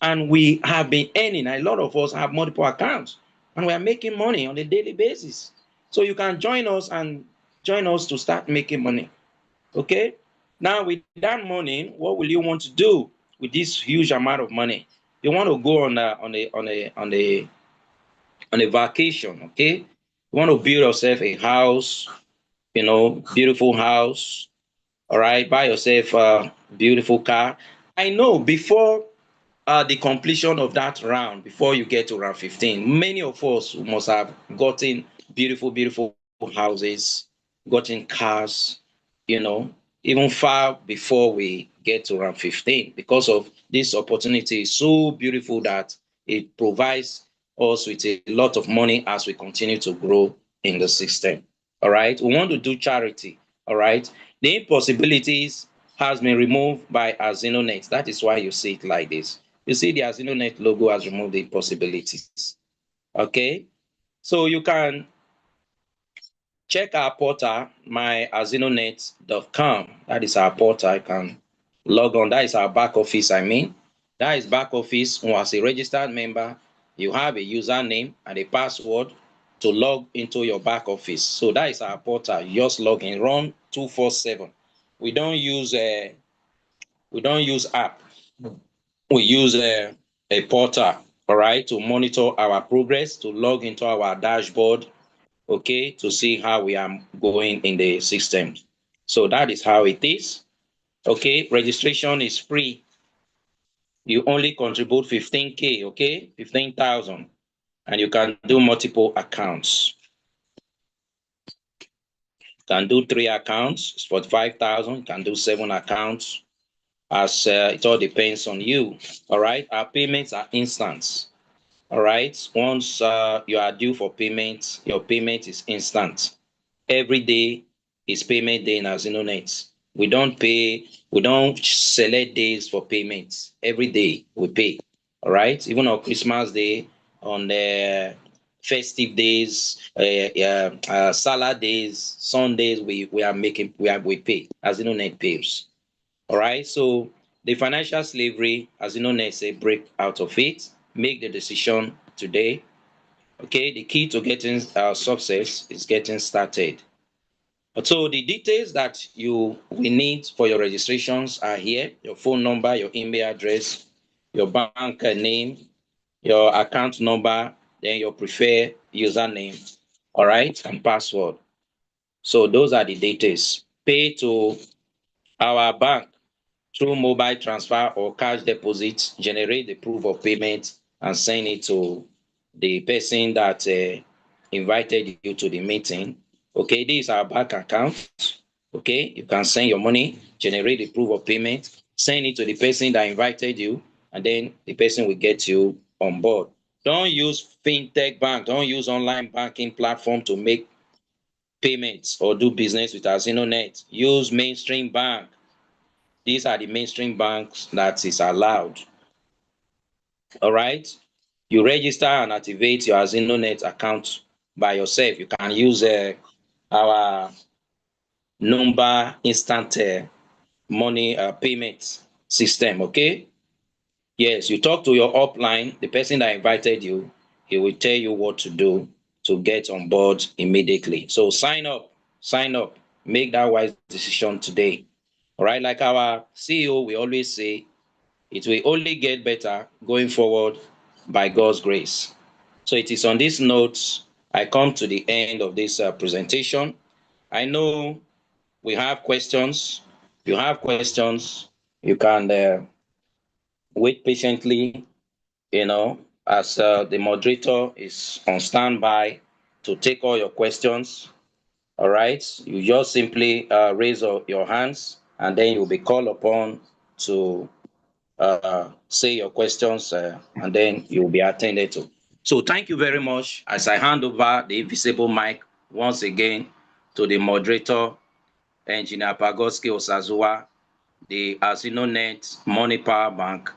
And we have been earning. A lot of us have multiple accounts, and we are making money on a daily basis. So you can join us and join us to start making money. Okay, now with that money, what will you want to do with this huge amount of money? You want to go on a vacation. Okay, you want to build yourself a house, beautiful house. All right, buy yourself a beautiful car. I know before the completion of that round, before you get to round 15, many of us must have gotten beautiful, beautiful houses, gotten cars, you know, even far before we get to round 15, because of this opportunity is so beautiful that it provides us with a lot of money as we continue to grow in the system. All right, we want to do charity. All right, the impossibilities has been removed by AZINONET. That is why you see it like this. You see the AZINONET logo has removed the impossibilities. Okay, so you can check our portal, myazinonet.com. That is our portal. You can log on. That is our back office, I mean. That is back office. As a registered member, you have a username and a password to log into your back office. So that is our portal. You just log in, run 247. We don't use app. We use a portal, all right, to monitor our progress, to log into our dashboard, okay, to see how we are going in the system. So that is how it is. Okay, registration is free. You only contribute 15K, okay, 15,000, and you can do multiple accounts. You can do 3 accounts, it's 45,000. You can do 7 accounts, as it all depends on you. All right, our payments are instant. All right, once you are due for payment, your payment is instant. Every day is payment day in AZINONET. We don't select days for payments. Every day we pay. All right, even on Christmas Day, on the festive days, salad days, Sundays, we pay. AZINONET pays. All right, so the financial slavery, AZINONET say break out of it. Make the decision today. Okay, the key to getting success is getting started. So the details that you will need for your registrations are here: your phone number, your email address, your bank name, your account number, then your preferred username, all right, and password. So those are the details. Pay to our bank through mobile transfer or cash deposit. Generate the proof of payment and send it to the person that invited you to the meeting. Okay, this is our bank account. Okay, you can send your money, generate the proof of payment, send it to the person that invited you, and then the person will get you on board. Don't use fintech bank, don't use online banking platform to make payments or do business with AZINONET. Use mainstream bank. These are the mainstream banks that is allowed. All right, you register and activate your AZINONET account by yourself. You can use our number instant money payment system. Okay, yes, you talk to your upline, the person that invited you, he will tell you what to do to get on board immediately. So sign up, make that wise decision today. All right, like our CEO we always say, it will only get better going forward by God's grace. So it is on this note I come to the end of this presentation. I know we have questions. If you have questions, you can wait patiently, as the moderator is on standby to take all your questions. All right, you just simply raise your hands, and then you'll be called upon to say your questions, and then you'll be attended to. So thank you very much as I hand over the invisible mic once again to the moderator, Engineer Pagoski Osazua, the AZINONET Money Power Bank.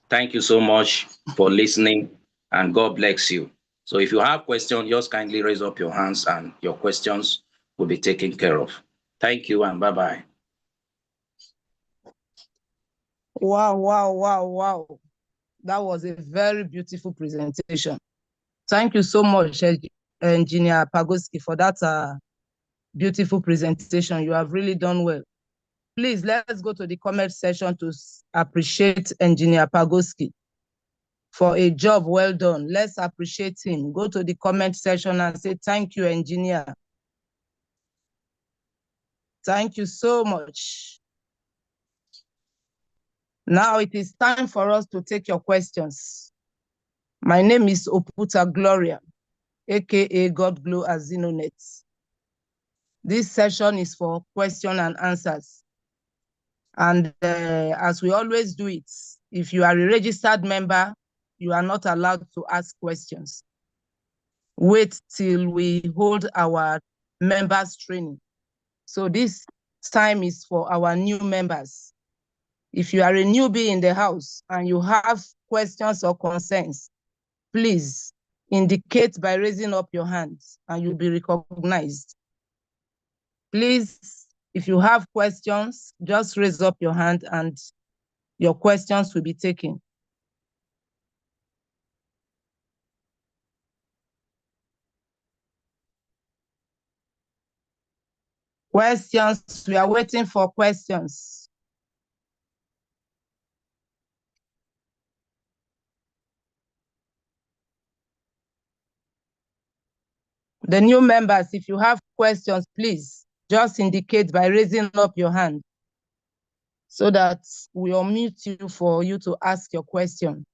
Thank you so much for listening, and God bless you. So if you have questions, just kindly raise up your hands and your questions will be taken care of. Thank you and bye-bye. Wow, wow, wow, wow. That was a very beautiful presentation. Thank you so much, Engineer Pagoski, for that beautiful presentation. You have really done well. Please, let's go to the comment section to appreciate Engineer Pagoski for a job well done. Let's appreciate him. Go to the comment section and say, thank you, Engineer. Thank you so much. Now it is time for us to take your questions. My name is Oputa Gloria, aka God Glow AZINONET. This session is for question and answers. And as we always do it, if you are a registered member, you are not allowed to ask questions. Wait till we hold our members training. So this time is for our new members. If you are a newbie in the house and you have questions or concerns, please indicate by raising up your hands and you'll be recognized. Please, if you have questions, just raise up your hand and your questions will be taken. Questions, we are waiting for questions. The new members, if you have questions, please just indicate by raising up your hand so that we unmute you for you to ask your question.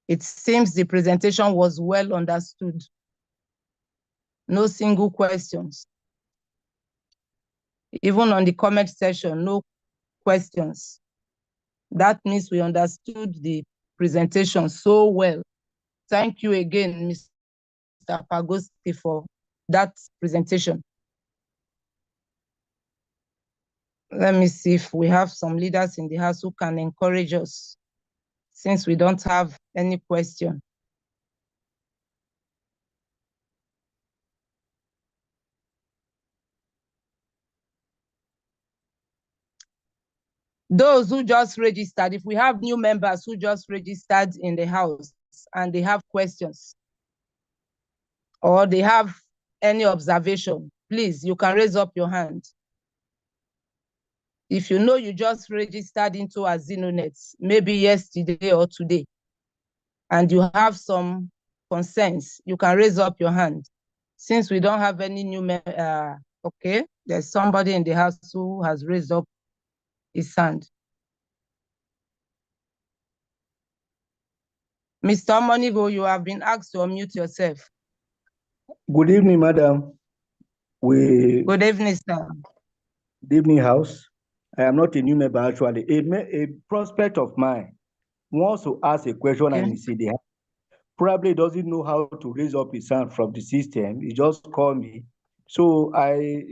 It seems the presentation was well understood. No single questions. Even on the comment section, no questions. That means we understood the presentation so well. Thank you again, Mr. Pagoski, for that presentation. Let me see if we have some leaders in the house who can encourage us, since we don't have any question. Those who just registered, if we have new members who just registered in the house and they have questions or they have any observation, please, you can raise up your hand. If you know you just registered into AZINONET, maybe yesterday or today, and you have some concerns, you can raise up your hand. Since we don't have any new members, okay, there's somebody in the house who has raised up his hand. Mr. Monigo, you have been asked to unmute yourself. Good evening, madam. Good evening, sir. Good evening, house. I am not a new member, actually. A prospect of mine wants to ask a question, okay, and he said, probably doesn't know how to raise up his hand from the system. He just called me. So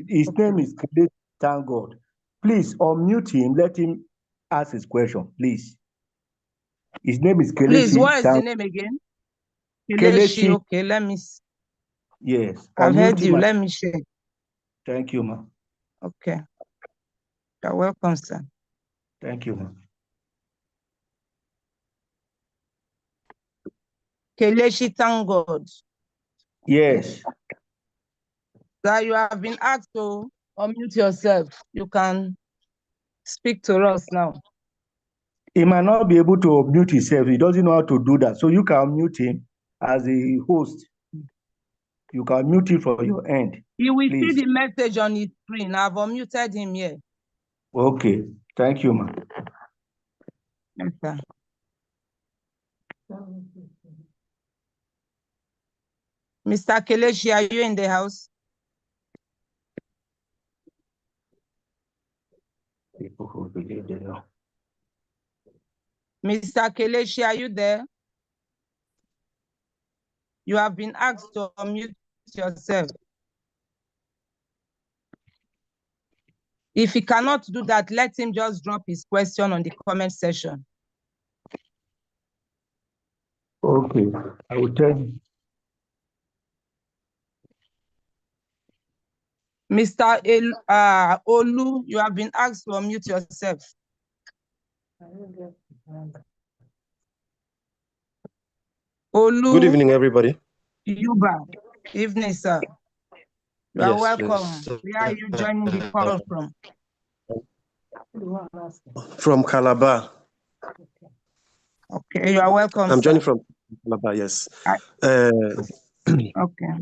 his name is Kelechi, thank God. Please unmute him. Let him ask his question, please. His name is Kelechi. Please, what is the name again? Kelechi. Okay, let me see. Yes. I've heard you. Let me share. Thank you, ma'am. Okay. You're welcome, sir. Thank you, ma'am. Kelechi, thank God. Yes. Sir, you have been asked to unmute yourself. You can speak to us now. He might not be able to mute himself. He doesn't know how to do that. So you can mute him as a host. You can mute him from your end. He will please. see the message on his screen. I've unmuted him here. Okay. Thank you, ma'am. Yes, sir. Mr. Kelechi, are you in the house? People who believe they know. Mr. Kelechi, are you there? You have been asked to unmute yourself. If he cannot do that, let him just drop his question on the comment section. Okay, I will tell you. Mr. Olu, you have been asked to unmute yourself. Olu. Good evening, everybody. Yuba. Evening, sir. You are welcome. Please. Where are you joining the call from? From Calabar. Okay, you are welcome. I'm joining from Yes. Okay.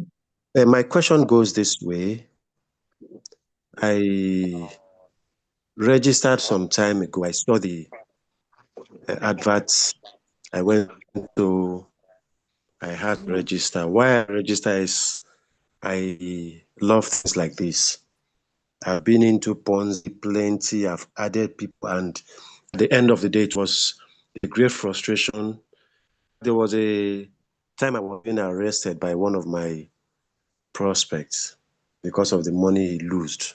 My question goes this way. I registered some time ago. I saw the adverts. I went to, I had to register. Why I register is I love things like this. I've been into Ponzi plenty. I've added people, and at the end of the day, it was a great frustration. There was a time I was being arrested by one of my prospects because of the money he lost.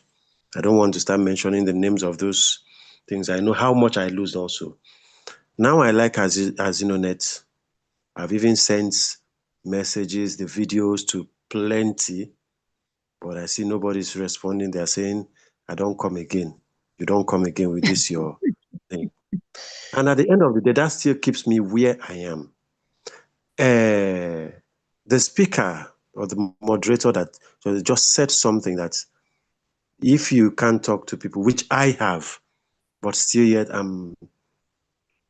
I don't want to start mentioning the names of those things. I know how much I lose also. Now I like AZINONET. I've even sent messages, the videos to plenty, but I see nobody's responding. They're saying, I don't come again. You don't come again with this, your thing. And at the end of the day, that still keeps me where I am. The speaker or the moderator that just said something that if you can't talk to people, which I have, but still yet I'm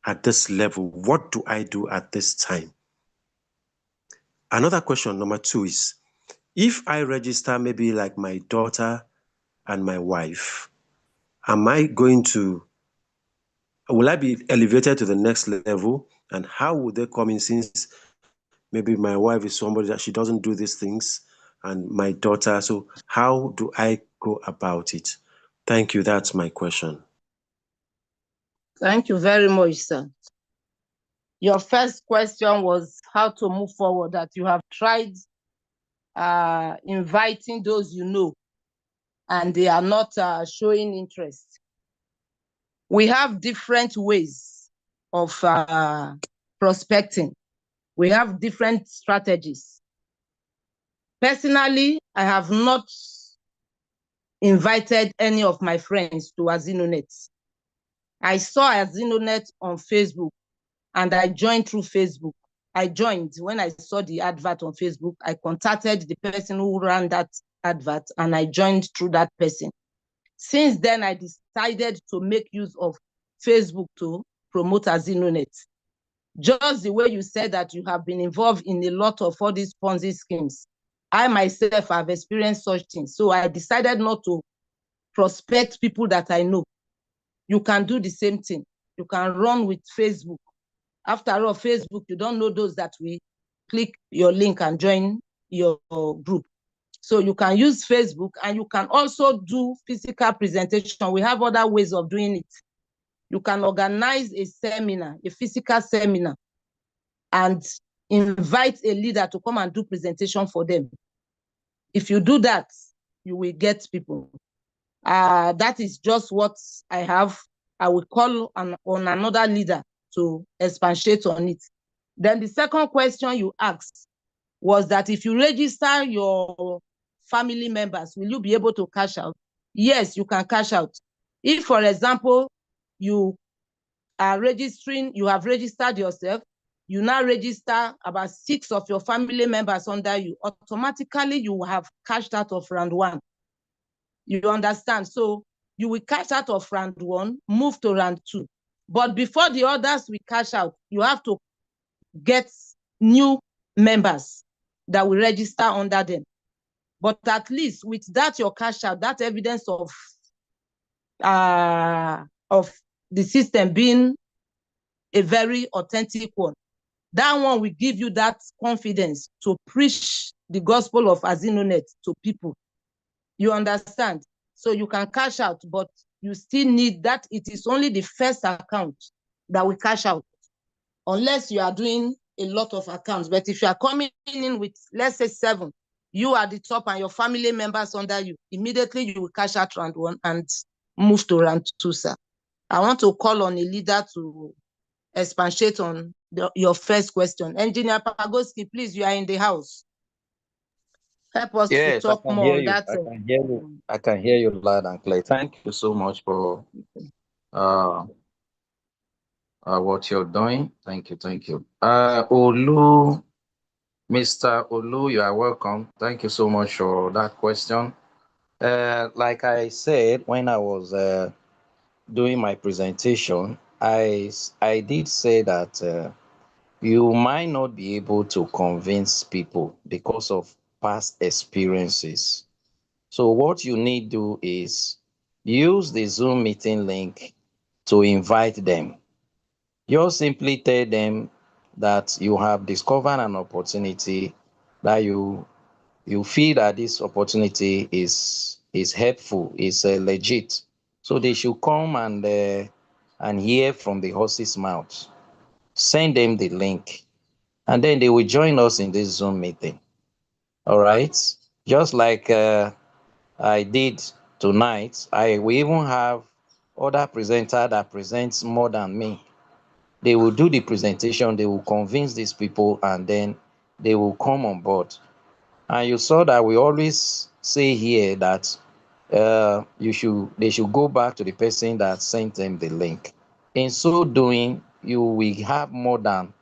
at this level, what do I do at this time? Another question, number 2, is if I register maybe like my daughter and my wife, will I be elevated to the next level? And how would they come in, since maybe my wife is somebody that she doesn't do these things, and my daughter, so how do I go about it? Thank you. That's my question. Thank you very much, sir. Your first question was how to move forward, that you have tried inviting those you know, and they are not showing interest. We have different ways of prospecting. We have different strategies. Personally, I have not invited any of my friends to AZINONET. I saw AZINONET on Facebook, and I joined through Facebook. I joined when I saw the advert on Facebook. I contacted the person who ran that advert, and I joined through that person. Since then, I decided to make use of Facebook to promote AZINONET. Just the way you said that you have been involved in a lot of all these Ponzi schemes. I myself have experienced such things. So I decided not to prospect people that I know. You can do the same thing. You can run with Facebook. After all, Facebook, you don't know those that will click your link and join your group. So you can use Facebook, and you can also do physical presentation. We have other ways of doing it. You can organize a seminar, a physical seminar, and invite a leader to come and do presentation for them. If you do that, you will get people. That is just what I have. I will call on another leader to expatiate on it. Then the second question you asked was that if you register your family members, will you be able to cash out? Yes, you can cash out. If, for example, you are registering, you have registered yourself, you now register about 6 of your family members under you, automatically you have cashed out of round 1. You understand? So you will cash out of round 1, move to round 2. But before the others will cash out, you have to get new members that will register under them. But at least with that, your cash out, that evidence of the system being a very authentic one, that one will give you that confidence to preach the gospel of AZINONET to people. You understand? So you can cash out, but you still need that. It is only the first account that will cash out, unless you are doing a lot of accounts. But if you are coming in with, let's say 7, you are the top and your family members under you, immediately you will cash out round 1 and move to round 2, sir. I want to call on a leader to expatiate on your first question. Engineer Pagoski, please, you are in the house. Help us to talk more on that. I can hear you. I can hear you loud and clear. Thank you so much for what you're doing. Thank you. Thank you. Olu, Mr. Olu, you are welcome. Thank you so much for that question. Like I said, when I was doing my presentation, I did say that you might not be able to convince people because of past experiences. So what you need to do is use the Zoom meeting link to invite them. Just simply tell them that you have discovered an opportunity, that you feel that this opportunity is helpful, is legit. So they should come and hear from the horse's mouth. Send them the link, and then they will join us in this Zoom meeting. All right, just like I did tonight. We even have other presenter that presents more than me. They will do the presentation, they will convince these people, and then they will come on board. And you saw that we always say here that they should go back to the person that sent them the link. In so doing, you will have more than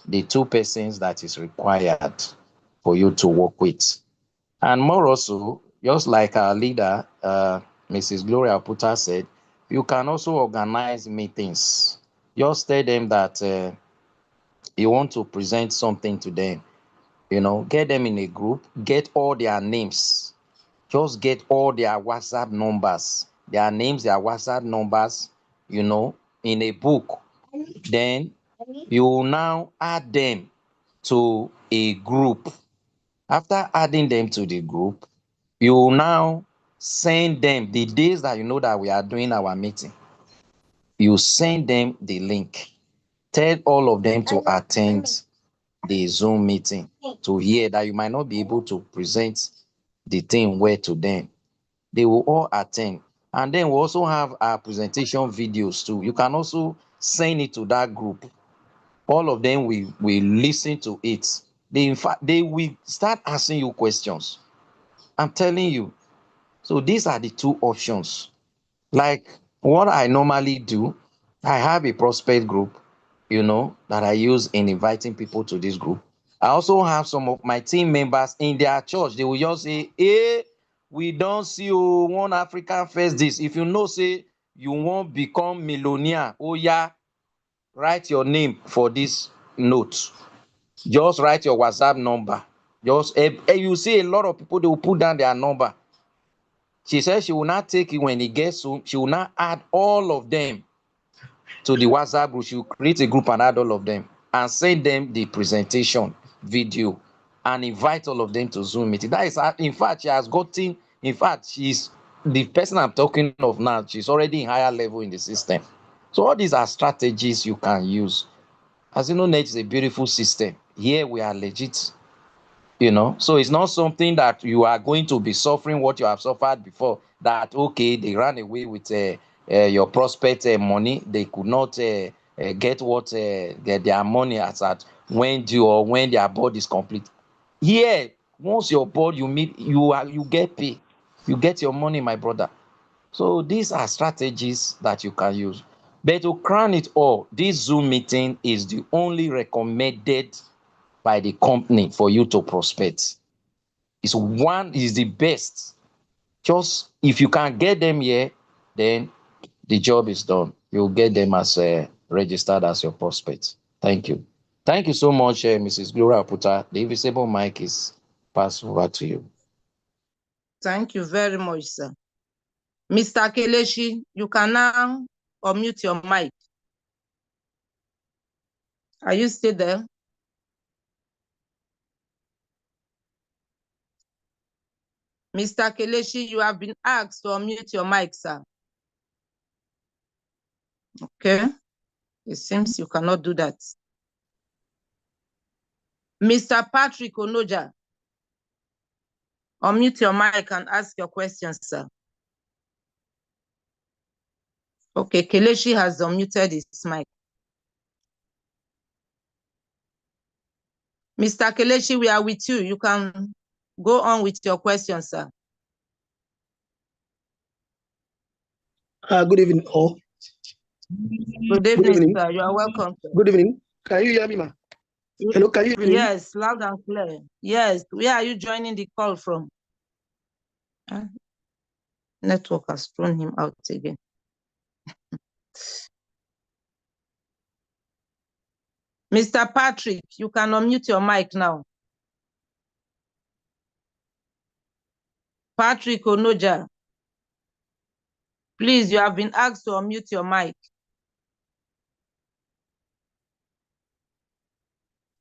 the two persons that is required for you to work with. And more also, just like our leader, Mrs. Gloria Puta said, you can also organize meetings. Just tell them that you want to present something to them. Get them in a group, get all their names, just get all their WhatsApp numbers, their names, their WhatsApp numbers, in a book. Then you will now add them to a group. After adding them to the group, you will now send them the days that you know that we are doing our meeting. You send them the link. Tell all of them to attend the Zoom meeting to hear that you might not be able to present the thing well to them. They will all attend. And then we also have our presentation videos too. You can also send it to that group. All of them will listen to it. In fact, they will start asking you questions. I'm telling you. So these are the two options. Like what I normally do, I have a prospect group, that I use in inviting people to this group. I also have some of my team members in their church. They will just say, hey, we don't see you one African first this. If you know, say you won't become millionaire, oh yeah, write your name for this note. Just write your WhatsApp number. You see a lot of people, they will put down their number. She says she will not take it when it gets home. She will not add all of them to the WhatsApp group. She will create a group and add all of them and send them the presentation video and invite all of them to Zoom meeting. That is, in fact, she's the person I'm talking of now. She's already in higher level in the system. So all these are strategies you can use. AZINONET is a beautiful system. Here we are legit. So it's not something that you are going to be suffering what you have suffered before, that okay, they ran away with your prospect money, they could not get their money as at when due or when their board is complete. Here, once your board you get paid, you get your money, my brother. So these are strategies that you can use. But to crown it all, this Zoom meeting is the only recommended by the company for you to prospect. Is the best. Just if you can get them here, then the job is done. You'll get them as registered as your prospect. Thank you. Thank you so much, Mrs. Gloria Puta. The invisible mic is passed over to you. Thank you very much, sir. Mr. Kelechi, you can now unmute your mic. Are you still there? Mr. Kelechi, you have been asked to unmute your mic, sir. Okay. It seems you cannot do that. Mr. Patrick Onoja, unmute your mic and ask your questions, sir. Okay, Kelechi has unmuted his mic. Mr. Kelechi, we are with you. You can go on with your questions, sir. Good evening, all. Good evening, sir. You are welcome, sir. Good evening. Can you hear me, ma? Hello, can you hear me? Yes, loud and clear. Yes. Where are you joining the call from? Network has thrown him out again. Mr. Patrick, you can unmute your mic now. Patrick Onoja, please, you have been asked to unmute your mic.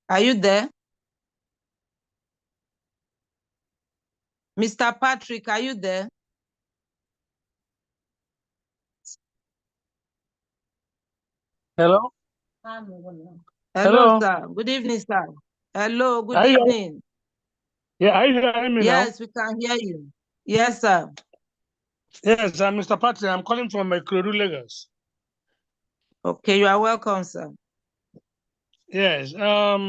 Are you there? Mr. Patrick, are you there? Hello? Hello, sir. Good evening, sir. Hello, good evening. Yeah, are you hearing me now? Yes, we can hear you. Yes, sir. Yes, I'm Mr. Patrick. I'm calling from Ikorodu, Lagos. Okay, you are welcome, sir. Yes, I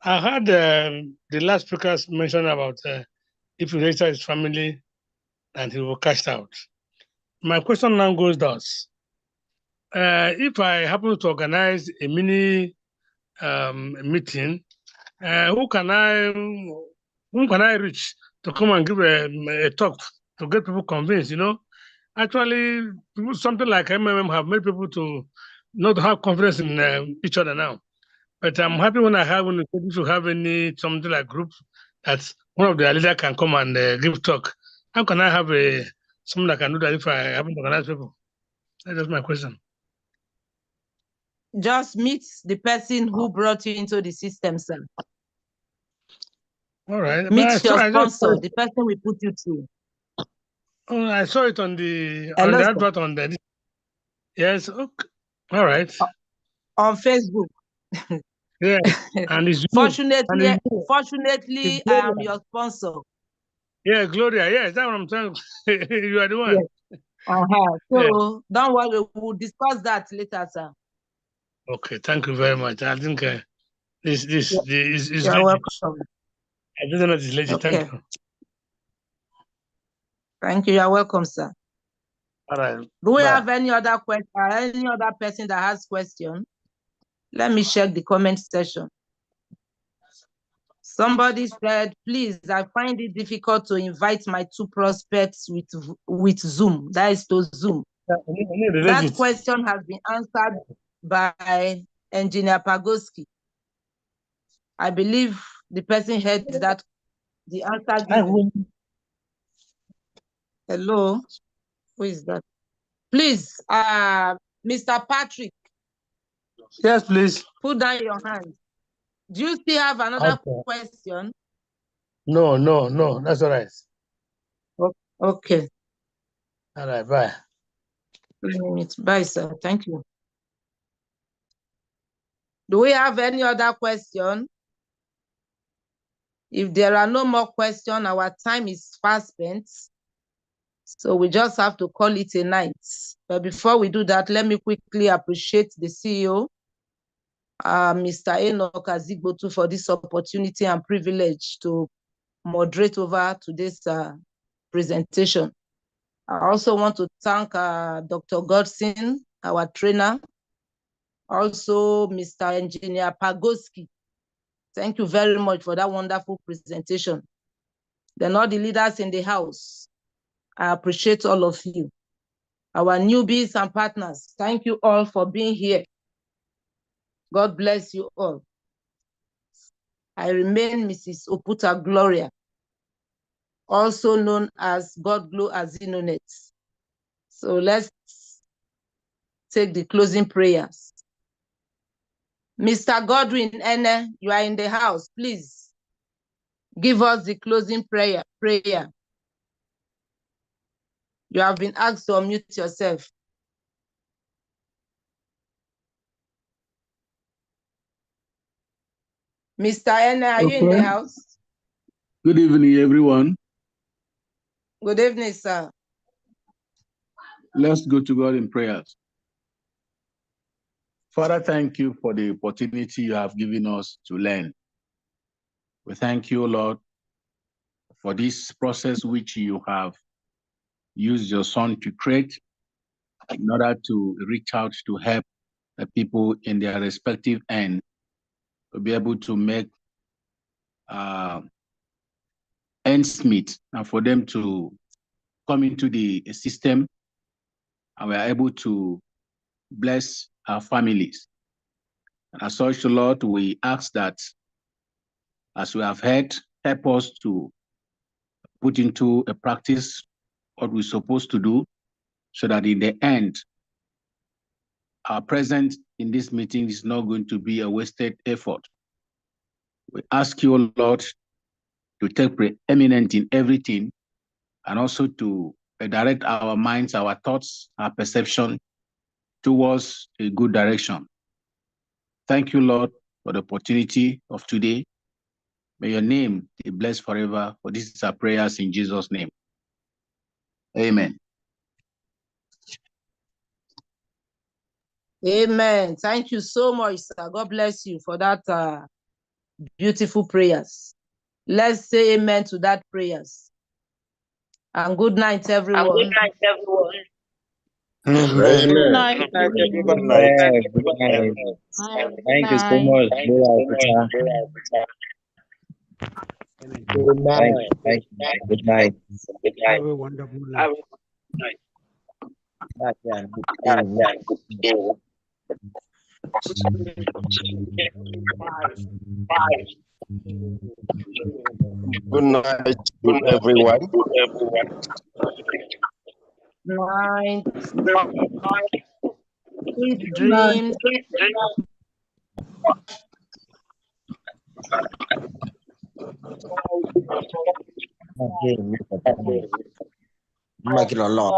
heard the last speakers mention about if you register his family and he will cash out. My question now goes thus. If I happen to organize a mini meeting, who can I reach to come and give a talk to get people convinced, Actually, something like MMM have made people to not have confidence in each other now. But I'm happy when if you have something like group that one of the leaders can come and give talk. How can I have someone that can do that if I happen to organize people? That's my question. Just meet the person who brought you into the system, sir. All right. Meet your sponsor, the person we put you through. Oh, I saw it on the Hello, advert on the. Yes. Okay. All right. On Facebook. Yeah. And it's Fortunately, I am your sponsor. Yeah, Gloria. Yes, that's what I'm saying. You are the one. Yes. So don't worry, we'll discuss that later, sir. Okay, thank you very much. I think this is You're welcome. I didn't know this lady. Okay. Thank you. Thank you. You're welcome, sir. All right. Do we have any other question? Any other person that has question? Let me check the comment section. Somebody said, please, I find it difficult to invite my two prospects with Zoom. That is to Zoom. That question has been answered by Engineer Pagoski. I believe the person heard that the answer given. Hello, who is that? Please, Mr. Patrick. Yes, please. Put down your hand. Do you still have another question? No. That's all right. Okay. All right, bye. 3 minutes. Bye, sir. Thank you. Do we have any other question? If there are no more questions, our time is fast spent. So we just have to call it a night. But before we do that, let me quickly appreciate the CEO, Mr. Enoch Azigbotu, for this opportunity and privilege to moderate over today's presentation. I also want to thank Dr. Godson, our trainer, also Mr. Engineer Pagoski. Thank you very much for that wonderful presentation. Then all the leaders in the house, I appreciate all of you. Our newbies and partners, thank you all for being here. God bless you all. I remain Mrs. Oputa Gloria, also known as God Glow AZINONET. So let's take the closing prayers. Mr. Godwin Ene, you are in the house. Please give us the closing prayer. You have been asked to unmute yourself. Mr. Ene, are you in the house? Good evening, everyone. Good evening, sir. Let's go to God in prayers. Father, thank you for the opportunity you have given us to learn. We thank you, Lord, for this process which you have used your Son to create in order to reach out to help the people in their respective end to be able to make ends meet and for them to come into the system and we are able to bless our families. As such, Lord, we ask that as we have heard, help us to put into a practice what we're supposed to do, so that in the end, our presence in this meeting is not going to be a wasted effort. We ask you, Lord, to take preeminent in everything, and also to direct our minds, our thoughts, our perception towards a good direction. Thank you, Lord, for the opportunity of today. May your name be blessed forever. For this is our prayers in Jesus' name. Amen. Amen. Thank you so much, sir. God bless you for that beautiful prayers. Let's say amen to that prayers. And good night, everyone. And good night, everyone. Amen. Good night, everybody. Good night. Thank you so much, Bro Peter. Thank you. Good night. Good night. Have a wonderful night. Have a good night. Good night to everyone. Night. Sweet dreams. Make it a lot.